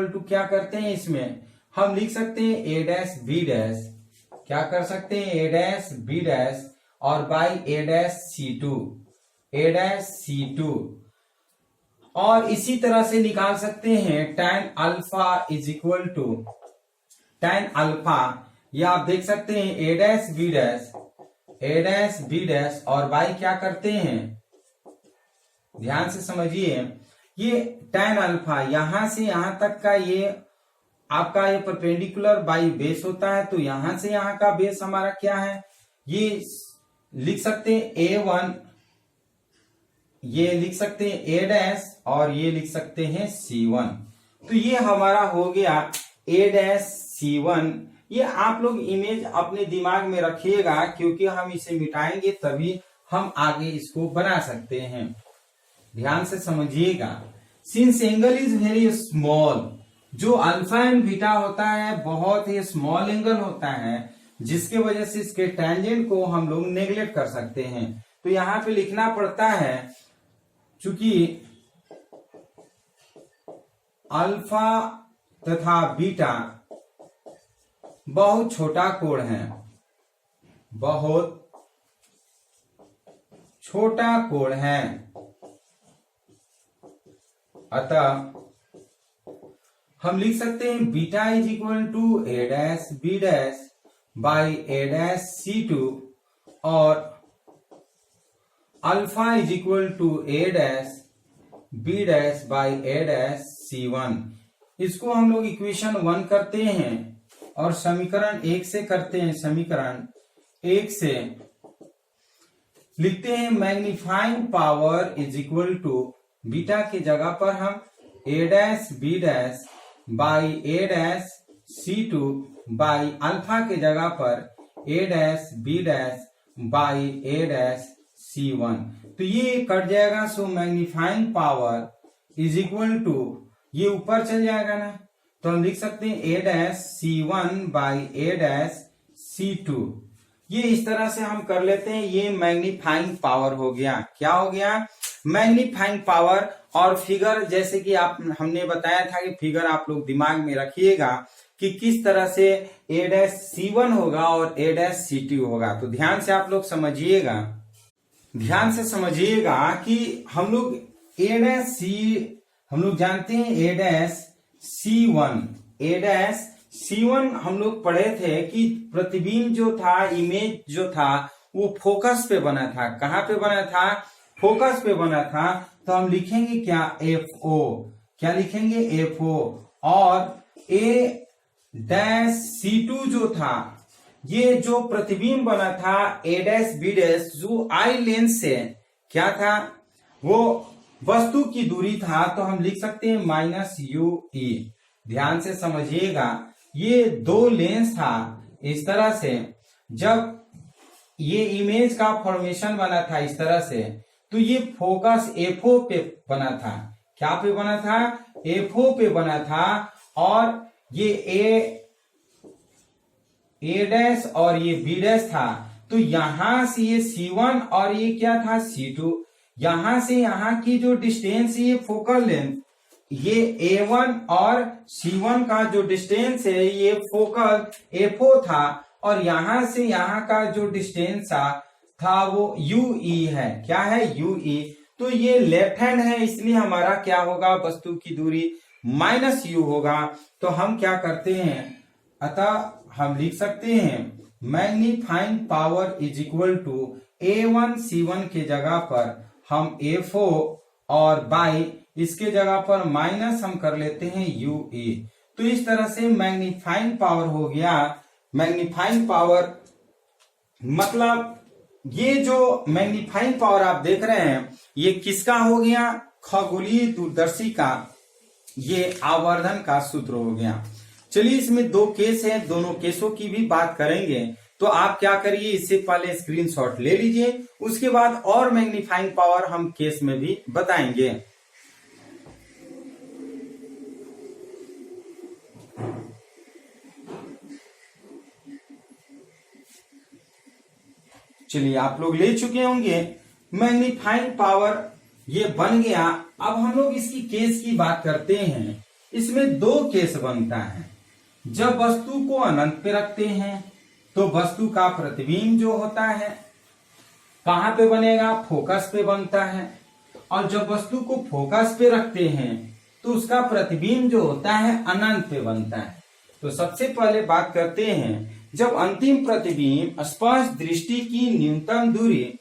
to क्या करते हैं, इसमें हम लिख सकते हैं a डैश b डैश, क्या कर सकते हैं a डैश b डैश और बाई a डैश c2 और इसी तरह से निकाल सकते हैं tan alpha is equal to tan alpha, या आप देख सकते हैं a डैश b डैश और बाई क्या करते हैं, ध्यान से समझिए ये tan अल्फा यहां से यहां तक का ये आपका ये परपेंडिकुलर बाई बेस होता है, तो यहां से यहां का बेस हमारा क्या है, ये लिख सकते हैं A1, ये लिख सकते हैं A डैश और ये लिख सकते हैं C1। तो ये हमारा हो गया A डैश C1। ये आप लोग इमेज अपने दिमाग में रखिएगा, क्योंकि हम इसे मिटाएंगे तभी हम आगे इसको बना सकते हैं। ध्यान से समझिएगा। Since angle is very small, जो अल्फा एंड बीटा होता है बहुत ही स्मॉल एंगल होता है, जिसके वजह से इसके टेंजेंट को हम लोग नेग्लेक्ट कर सकते हैं। तो यहां पे लिखना पड़ता है, चूंकि अल्फा तथा बीटा बहुत छोटा कोण है, बहुत छोटा कोण है, अतः हम लिख सकते हैं beta is equal to A dash B dash by A dash C2 और alpha is equal to A dash B dash by A dash C1। इसको हम लोग इक्वेशन 1 करते हैं और समीकरण 1 से करते हैं। समीकरण 1 से लिखते हैं magnifying power is equal to, beta की जगह पर हम A dash B dash by A dash C2 by alpha के जगह पर A dash B dash by A dash C1। तो ये कट जाएगा, so magnifying power is equal to, ये ऊपर चल जाएगा ना, तो हम लिख सकते हैं A dash C1 by A dash C2। ये इस तरह से हम कर लेते हैं। ये मैग्नीफाइंग पावर हो गया। क्या हो गया? Magnifying power. और फिगर, जैसे कि हमने बताया था कि फिगर आप लोग दिमाग में रखिएगा कि किस तरह से ए डैश C1 होगा और ए डैश C2 होगा। तो ध्यान से आप लोग समझिएगा, ध्यान से समझिएगा कि हम लोग हम लोग जानते हैं A dash C1, A dash C1 हम लोग पढ़े थे कि प्रतिबिंब जो था, इमेज जो था, वो फोकस पे बना था। कहां पे बना था? फोकस पे बना था। तो हम लिखेंगे क्या? FO। क्या लिखेंगे? FO। और ए डैश C2 जो था, ये जो प्रतिबिंब बना था ए डैश बी डैश, जो आई लेंस से क्या था, वो वस्तु की दूरी था, तो हम लिख सकते हैं माइनस UE। ध्यान से समझिएगा, ये दो लेंस था इस तरह से। जब ये इमेज का फॉर्मेशन बना था इस तरह से, तो ये फोकस FO पे बना था। क्या पे बना था? FO पे बना था। और ये ए डैश और ये बी डैश था, तो यहां से ये C1 और ये क्या था? C2। यहां से यहां की जो डिस्टेंस, ये फोकल लेंथ, ये A1 और C1 का जो डिस्टेंस है, ये फोकल FO था। और यहां से यहां का जो डिस्टेंस था वो UE है। क्या है? UE। तो ये लेफ्ट हैंड है, इसलिए हमारा क्या होगा? वस्तु की दूरी माइनस U होगा। तो हम क्या करते हैं? अतः हम लिख सकते हैं magnifying power is equal to A1 C1 के जगह पर हम FO और बाई इसके जगह पर माइनस हम कर लेते हैं UE। तो इस तरह से मैग्नीफाइंग पावर हो गया। मैग्नीफाइंग पावर मतलब ये जो मैग्नीफाइंग पावर आप देख रहे हैं, ये किसका हो गया? खगोलीय दूरदर्शी का, ये आवर्धन का सूत्र हो गया। चलिए, इसमें दो केस हैं, दोनों केसों की भी बात करेंगे। तो आप क्या करिए, इससे पहले स्क्रीनशॉट ले लीजिए, उसके बाद और मैग्नीफाइंग पावर हम केस में भी बताएंगे। चलिए, आप लोग ले चुके होंगे मैग्नीफाइंग पावर, ये बन गया। अब हम लोग इसकी केस की बात करते हैं। इसमें दो केस बनता है। जब वस्तु को अनंत पे रखते हैं तो वस्तु का प्रतिबिंब जो होता है कहां पे बनेगा? फोकस पे बनता है। और जब वस्तु को फोकस पे रखते हैं तो उसका प्रतिबिंब जो होता है अनंत पे बनता है। तो सबसे पहले बात करते हैं, जब अंतिम प्रतिबिंब स्पष्ट दृष्टि की न्यूनतम दूरी,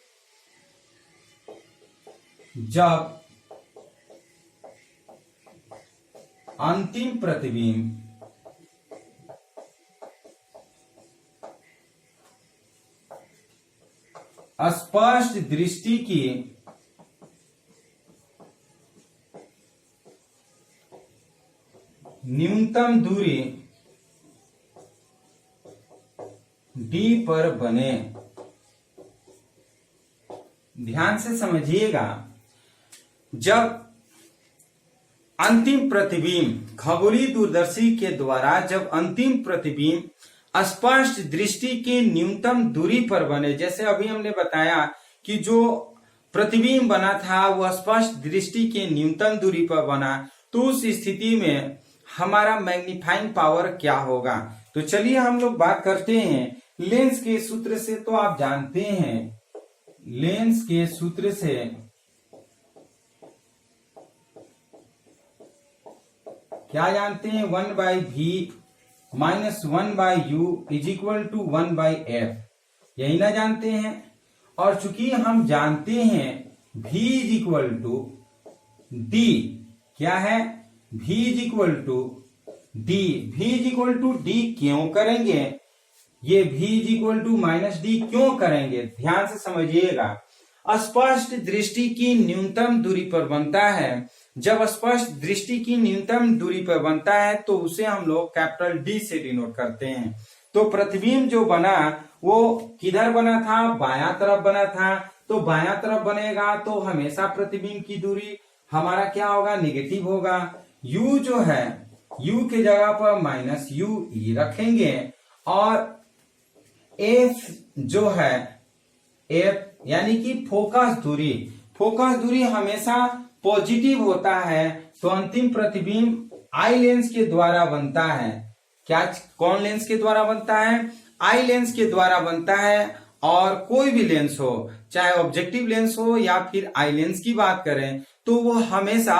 जब अंतिम प्रतिबिंब स्पष्ट दृष्टि की न्यूनतम दूरी d पर बने। ध्यान से समझिएगा, जब अंतिम प्रतिबिंब खगोलीय दूरदर्शी के द्वारा जब अंतिम प्रतिबिंब स्पष्ट दृष्टि की न्यूनतम दूरी पर बने, जैसे अभी हमने बताया कि जो प्रतिबिंब बना था वो स्पष्ट दृष्टि के न्यूनतम दूरी पर बना, तो उस स्थिति में हमारा मैग्नीफाइंग पावर क्या होगा। तो चलिए हम लोग बात करते हैं लेंस के सूत्र से। तो आप जानते हैं लेंस के सूत्र से क्या जानते हैं, 1/v minus 1/u is equal to 1/f, यही ना जानते हैं। और चूंकि हम जानते हैं v is equal to d, क्या है, v is equal to d, v is equal to d क्यों करेंगे, ये v is equal to minus d क्यों करेंगे, ध्यान से समझिएगा। स्पष्ट दृष्टि की न्यूनतम दूरी पर बनता है, जब स्पष्ट दृष्टि की न्यूनतम दूरी पर बनता है तो उसे हम लोग कैपिटल D से डिनोट करते हैं। तो प्रतिबिंब जो बना वो किधर बना था, बायां तरफ बना था। तो बायां तरफ बनेगा तो हमेशा प्रतिबिंब की दूरी हमारा क्या होगा, नेगेटिव होगा। U जो है, U के जगह पर माइनस UE रखेंगे और F जो है, F यानी कि फोकस दूरी हमेशा पॉजिटिव होता है। तो अंतिम प्रतिबिंब आई लेंस के द्वारा बनता है। क्या, कौन लेंस के द्वारा बनता है, आई लेंस के द्वारा बनता है। और कोई भी लेंस हो, चाहे ऑब्जेक्टिव लेंस हो या फिर आई लेंस की बात करें, तो वो हमेशा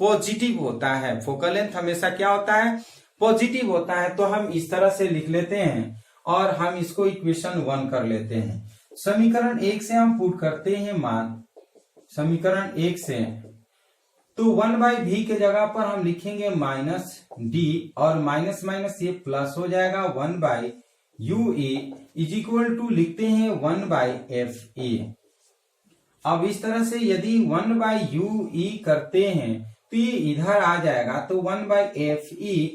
पॉजिटिव होता है। फोकल लेंथ हमेशा क्या होता है, पॉजिटिव होता है। तो हम इस तरह से लिख लेते हैं और हम इसको इक्वेशन 1 कर लेते हैं। समीकरण 1 से हम पुट करते हैं मान, समीकरण 1 से, तो 1/v के जगह पर हम लिखेंगे माइनस d और माइनस माइनस ये प्लस हो जाएगा 1/ue इज इक्वल टू लिखते हैं 1/fe। अब इस तरह से यदि 1/ue करते हैं तो ये इधर आ जाएगा, तो 1/fe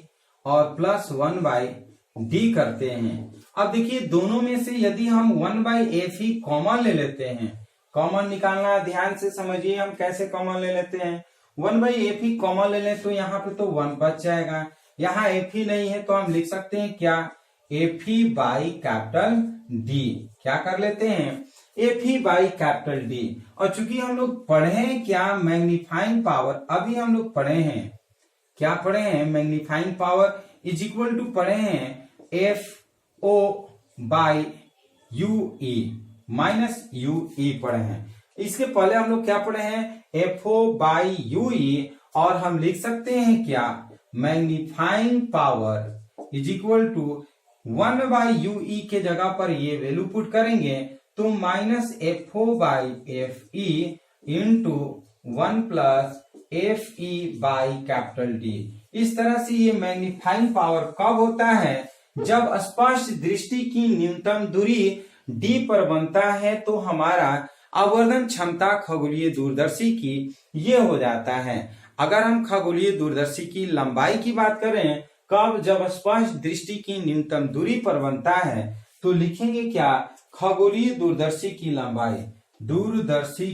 और प्लस 1/d करते हैं। अब देखिए दोनों में से यदि हम 1/fe कॉमन ले लेते हैं, कॉमन निकालना, ध्यान से समझिए हम कैसे कॉमन ले लेते हैं। 1/fe कॉमन ले लें तो यहाँ पे तो 1 बच जाएगा, यहाँ fe नहीं है तो हम लिख सकते हैं क्या, fe बाई कैपिटल D। क्या कर लेते हैं, fe बाई कैपिटल D। और चूंकि हम लोग पढ़े हैं क्या, मैग्नीफाइंग पावर, अभी हम लोग पढ़े हैं, क्या पढ़े हैं, magnifying power is equal to पढ़े हैं FO by UE minus UE पढ़े हैं। इसके पहले हम लोग क्या पढ़े हैं, FO बाई UE, और हम लिख सकते हैं क्या, magnifying power is equal to 1/UE के जगह पर ये वैल्यू पुट करेंगे तो minus FO by FE into 1 plus FE by capital D। इस तरह से ये मैग्नीफाइंग पावर कब होता है, जब स्पष्ट दृष्टि की न्यूनतम दूरी D पर बनता है तो हमारा आवर्धन क्षमता खगोलीय दूरदर्शी की ये हो जाता है। अगर हम खगोलीय दूरदर्शी की लंबाई की बात करें, कब, जब स्पष्ट दृष्टि की न्यूनतम दूरी पर बनता है, तो लिखेंगे क्या, खगोलीय दूरदर्शी की लंबाई, दूरदर्शी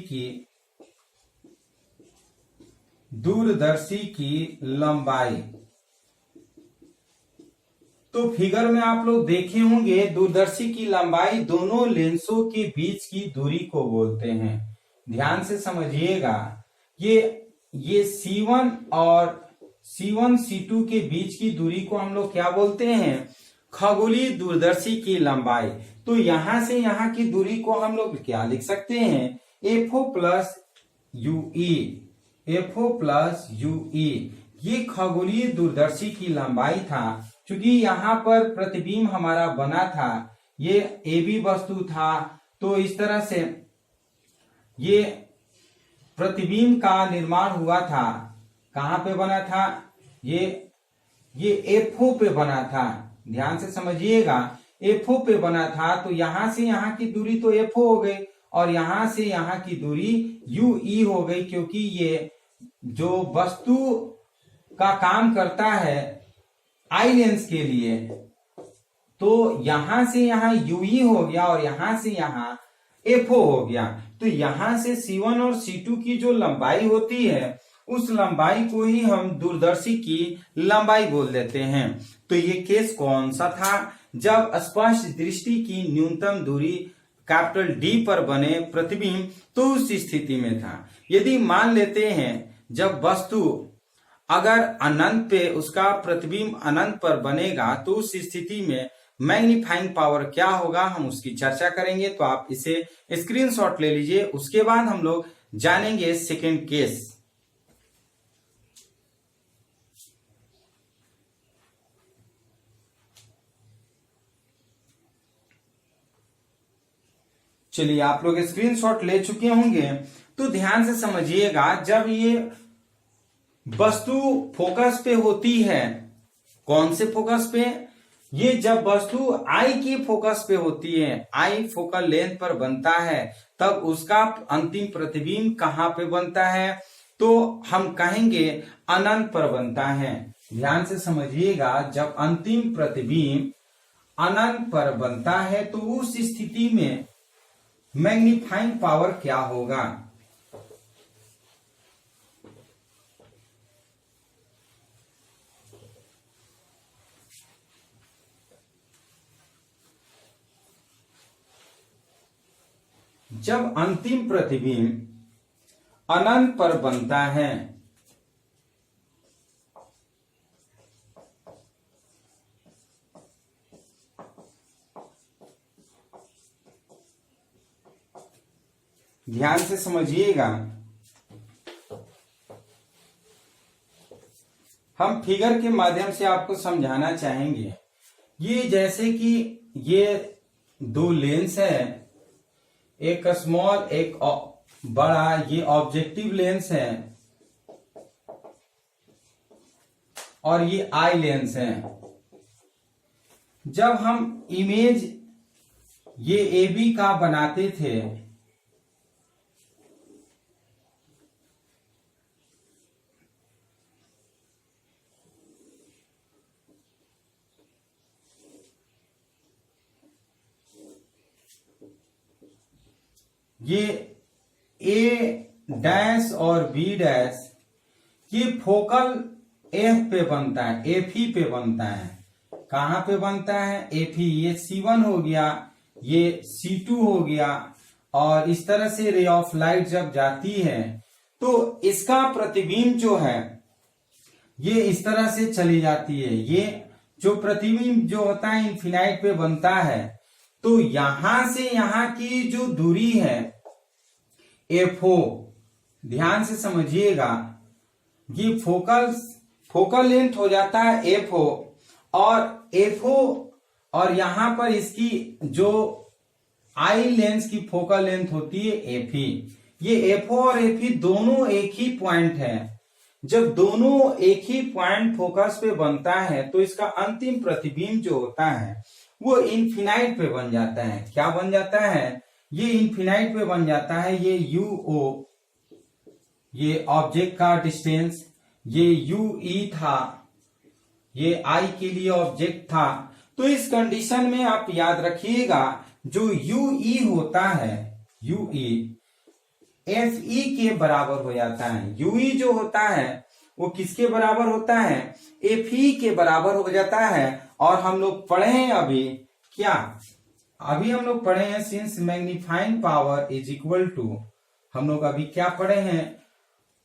की लंबाई। तो फिगर में आप लोग देखे होंगे दूरदर्शी की लंबाई दोनों लेंसों के बीच की दूरी को बोलते हैं। ध्यान से समझिएगा, ये C1 और C1 C2 के बीच की दूरी को हम लोग क्या बोलते हैं, खगोलीय दूरदर्शी की लंबाई। तो यहां से यहां की दूरी को हम लोग क्या लिख सकते हैं, FO plus UE, FO plus UE। ये खगोलीय दूरदर्शी की लंबाई था। क्योंकि यहाँ पर प्रतिबिंब हमारा बना था, ये AB वस्तु था, तो इस तरह से ये प्रतिबिंब का निर्माण हुआ था। कहाँ पे बना था, ये एफओ पे बना था, ध्यान से समझिएगा, एफओ पे बना था, तो यहां से यहां की दूरी तो एफओ हो गई और यहां से यहां की दूरी यूई हो गई, क्योंकि ये जो वस्तु का काम करता है आई लेंस के लिए, तो यहां से यहां यूई हो गया और यहां से यहां एफओ हो गया। तो यहां से C1 और C2 की जो लंबाई होती है उस लंबाई को ही हम दूरदर्शी की लंबाई बोल देते हैं। तो ये केस कौन सा था? जब स्पष्ट दृष्टि की न्यूनतम दूरी कैपिटल डी पर बने प्रतिबिंब, तो उस स्थिति में था। यदि मान लेते हैं जब वस्तु अगर अनंत पे उसका प्रतिबिंब अनंत पर बनेगा, तो उस स्थिति में मैग्नीफाइंग पावर क्या होगा, हम उसकी चर्चा करेंगे। तो आप इसे स्क्रीनशॉट ले लीजिए, उसके बाद हम लोग जानेंगे सेकेंड केस। चलिए, आप लोग स्क्रीनशॉट ले चुके होंगे, तो ध्यान से समझिएगा। जब ये वस्तु फोकस पे होती है, कौन से फोकस पे? ये जब वस्तु आई की फोकस पे होती है, आई फोकल लेंथ पर बनता है, तब उसका अंतिम प्रतिबिंब कहां पे बनता है? तो हम कहेंगे अनंत पर बनता है। ध्यान से समझिएगा, जब अंतिम प्रतिबिंब अनंत पर बनता है, तो उस स्थिति में मैग्नीफाइंग पावर क्या होगा? जब अंतिम प्रतिबिंब अनंत पर बनता है, ध्यान से समझिएगा, हम फिगर के माध्यम से आपको समझाना चाहेंगे। ये जैसे कि ये दो लेंस है, एक स्मॉल एक बड़ा, ये ऑब्जेक्टिव लेंस है और ये आई लेंस है। जब हम इमेज ये AB का बनाते थे, ये A डैश और B डैश ये फोकल F पे बनता है, FE पे बनता है। कहां पे बनता है? FE। ये C1 हो गया, ये C2 हो गया, और इस तरह से रे ऑफ लाइट जब जाती है तो इसका प्रतिबिंब जो है ये इस तरह से चली जाती है। ये जो प्रतिबिंब जो होता है इन्फिनाइट पे बनता है, तो यहां से यहां की जो दूरी है FO, ध्यान से समझिएगा, ये फोकल लेंथ हो जाता है FO, और FO और यहां पर इसकी जो आई लेंस की फोकल लेंथ होती है FE। ये FO और FE दोनों एक ही पॉइंट है। जब दोनों एक ही पॉइंट फोकस पे बनता है, तो इसका अंतिम प्रतिबिंब जो होता है वो इन्फिनाइट पे बन जाता है। क्या बन जाता है? ये इन्फिनाइट पे बन जाता है। ये UO, ये ऑब्जेक्ट का डिस्टेंस, ये UE था, ये I के लिए ऑब्जेक्ट था। तो इस कंडीशन में आप याद रखिएगा, जो UE होता है, UE FE के बराबर हो जाता है। UE जो होता है वो किसके बराबर होता है? FE के बराबर हो जाता है। और हम लोग पढ़े हैं अभी क्या? अभी हम लोग पढ़े हैं since magnifying power is equal to, हम लोग अभी क्या पढ़े हैं?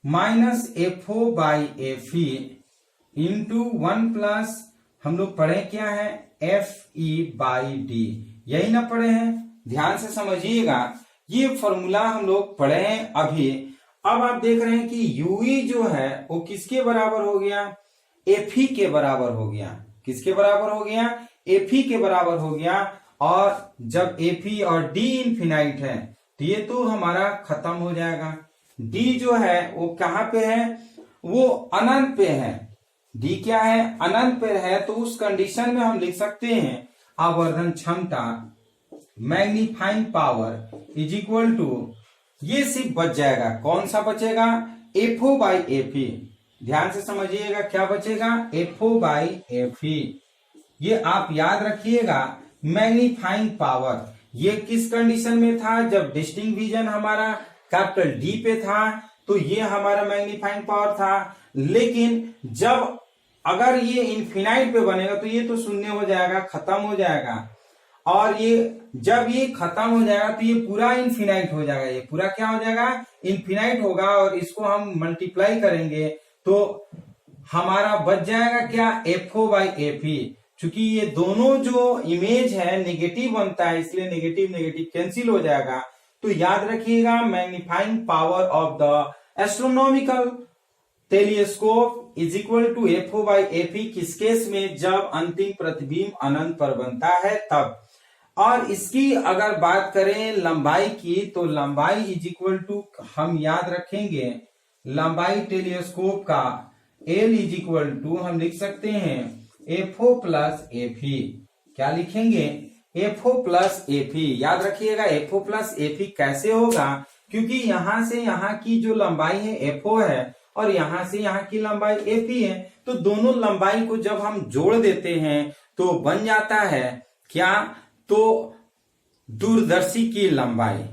-FO by FE into 1 plus, हम लोग पढ़े क्या है? FE by D। यही ना पढ़े हैं? ध्यान से समझिएगा, ये फॉर्मूला हम लोग पढ़े हैं अभी। अब आप देख रहे हैं कि UE जो है वो किसके बराबर हो गया? FE के बराबर हो गया। किसके बराबर हो गया? FE के बराबर हो गया। और जब FE और D इन्फिनाइट है, तो ये तो हमारा खत्म हो जाएगा। D जो है वो कहां पे है? वो अनंत पे है। डी क्या है, अनंत पर है, तो उस कंडीशन में हम लिख सकते हैं आवर्धन क्षमता magnifying power is equal to, ये सिर्फ बच जाएगा, कौन सा बचेगा, एफओ बाई एफई। ध्यान से समझिएगा क्या बचेगा, एफओ बाई एफई। ये आप याद रखिएगा। मैग्नीफाइंग पावर ये किस कंडीशन में था, जब डिस्टिंक्ट विजन हमारा कैपिटल डी पे था, तो ये हमारा मैग्नीफाइंग पावर था। लेकिन जब अगर ये इन्फिनाइट पे बनेगा तो ये तो शून्य हो जाएगा, खत्म हो जाएगा। और ये जब ये खत्म हो जाएगा तो ये पूरा इन्फिनाइट हो जाएगा, ये पूरा क्या हो जाएगा, इन्फिनाइट होगा। और इसको हम मल्टीप्लाई करेंगे तो हमारा बच जाएगा क्या, एफओ बाई एफई। चूंकि ये दोनों जो इमेज है नेगेटिव बनता है, इसलिए नेगेटिव नेगेटिव कैंसिल हो जाएगा। तो याद रखिएगा magnifying power of the astronomical telescope is equal to FO by FE. किस केस में, जब अंतिम प्रतिबिंब अनंत पर बनता है तब। और इसकी अगर बात करें लंबाई की, तो लंबाई इज इक्वल टू, हम याद रखेंगे लंबाई टेलीस्कोप का एल इज इक्वल टू हम लिख सकते हैं एफओ प्लस एफई। क्या लिखेंगे, एफओ प्लस एफई। याद रखिएगा एफओ प्लस एफई कैसे होगा, क्योंकि यहां से यहां की जो लंबाई है एफओ है और यहां से यहां की लंबाई एफई है, तो दोनों लंबाई को जब हम जोड़ देते हैं तो बन जाता है क्या, तो दूरदर्शी की लंबाई।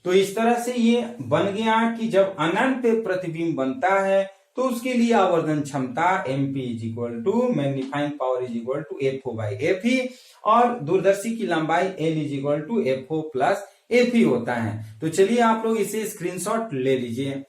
तो इस तरह से ये बन गया कि जब अनंत पे प्रतिबिंब बनता है तो उसके लिए आवर्धन क्षमता MP is equal to magnifying power is equal to FO by FE, और दूरदर्शी की लंबाई L is equal to FO plus FE होता है। तो चलिए आप लोग इसे स्क्रीनशॉट ले लीजिए।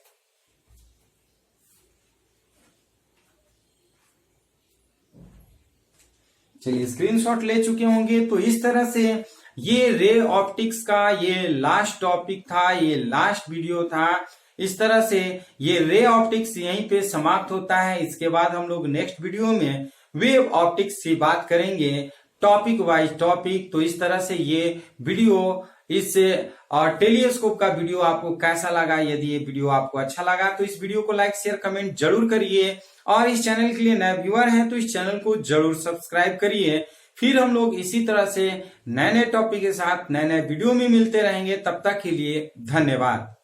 चलिए स्क्रीनशॉट ले चुके होंगे। तो इस तरह से ये रे ऑप्टिक्स का ये लास्ट टॉपिक था, ये लास्ट वीडियो था। इस तरह से ये रे ऑप्टिक्स यहीं पे समाप्त होता है। इसके बाद हम लोग नेक्स्ट वीडियो में वेव ऑप्टिक्स से बात करेंगे, टॉपिक वाइज टॉपिक। तो इस तरह से ये वीडियो, इस टेलीस्कोप का वीडियो आपको कैसा लगा, यदि ये वीडियो आपको अच्छा लगा तो इस वीडियो को लाइक शेयर कमेंट जरूर करिए। और इस चैनल के लिए नए व्यूअर हैं तो इस चैनल को जरूर सब्सक्राइब करिए। फिर हम लोग इसी तरह से नए नए टॉपिक के साथ नए नए वीडियो में मिलते रहेंगे। तब तक के लिए धन्यवाद।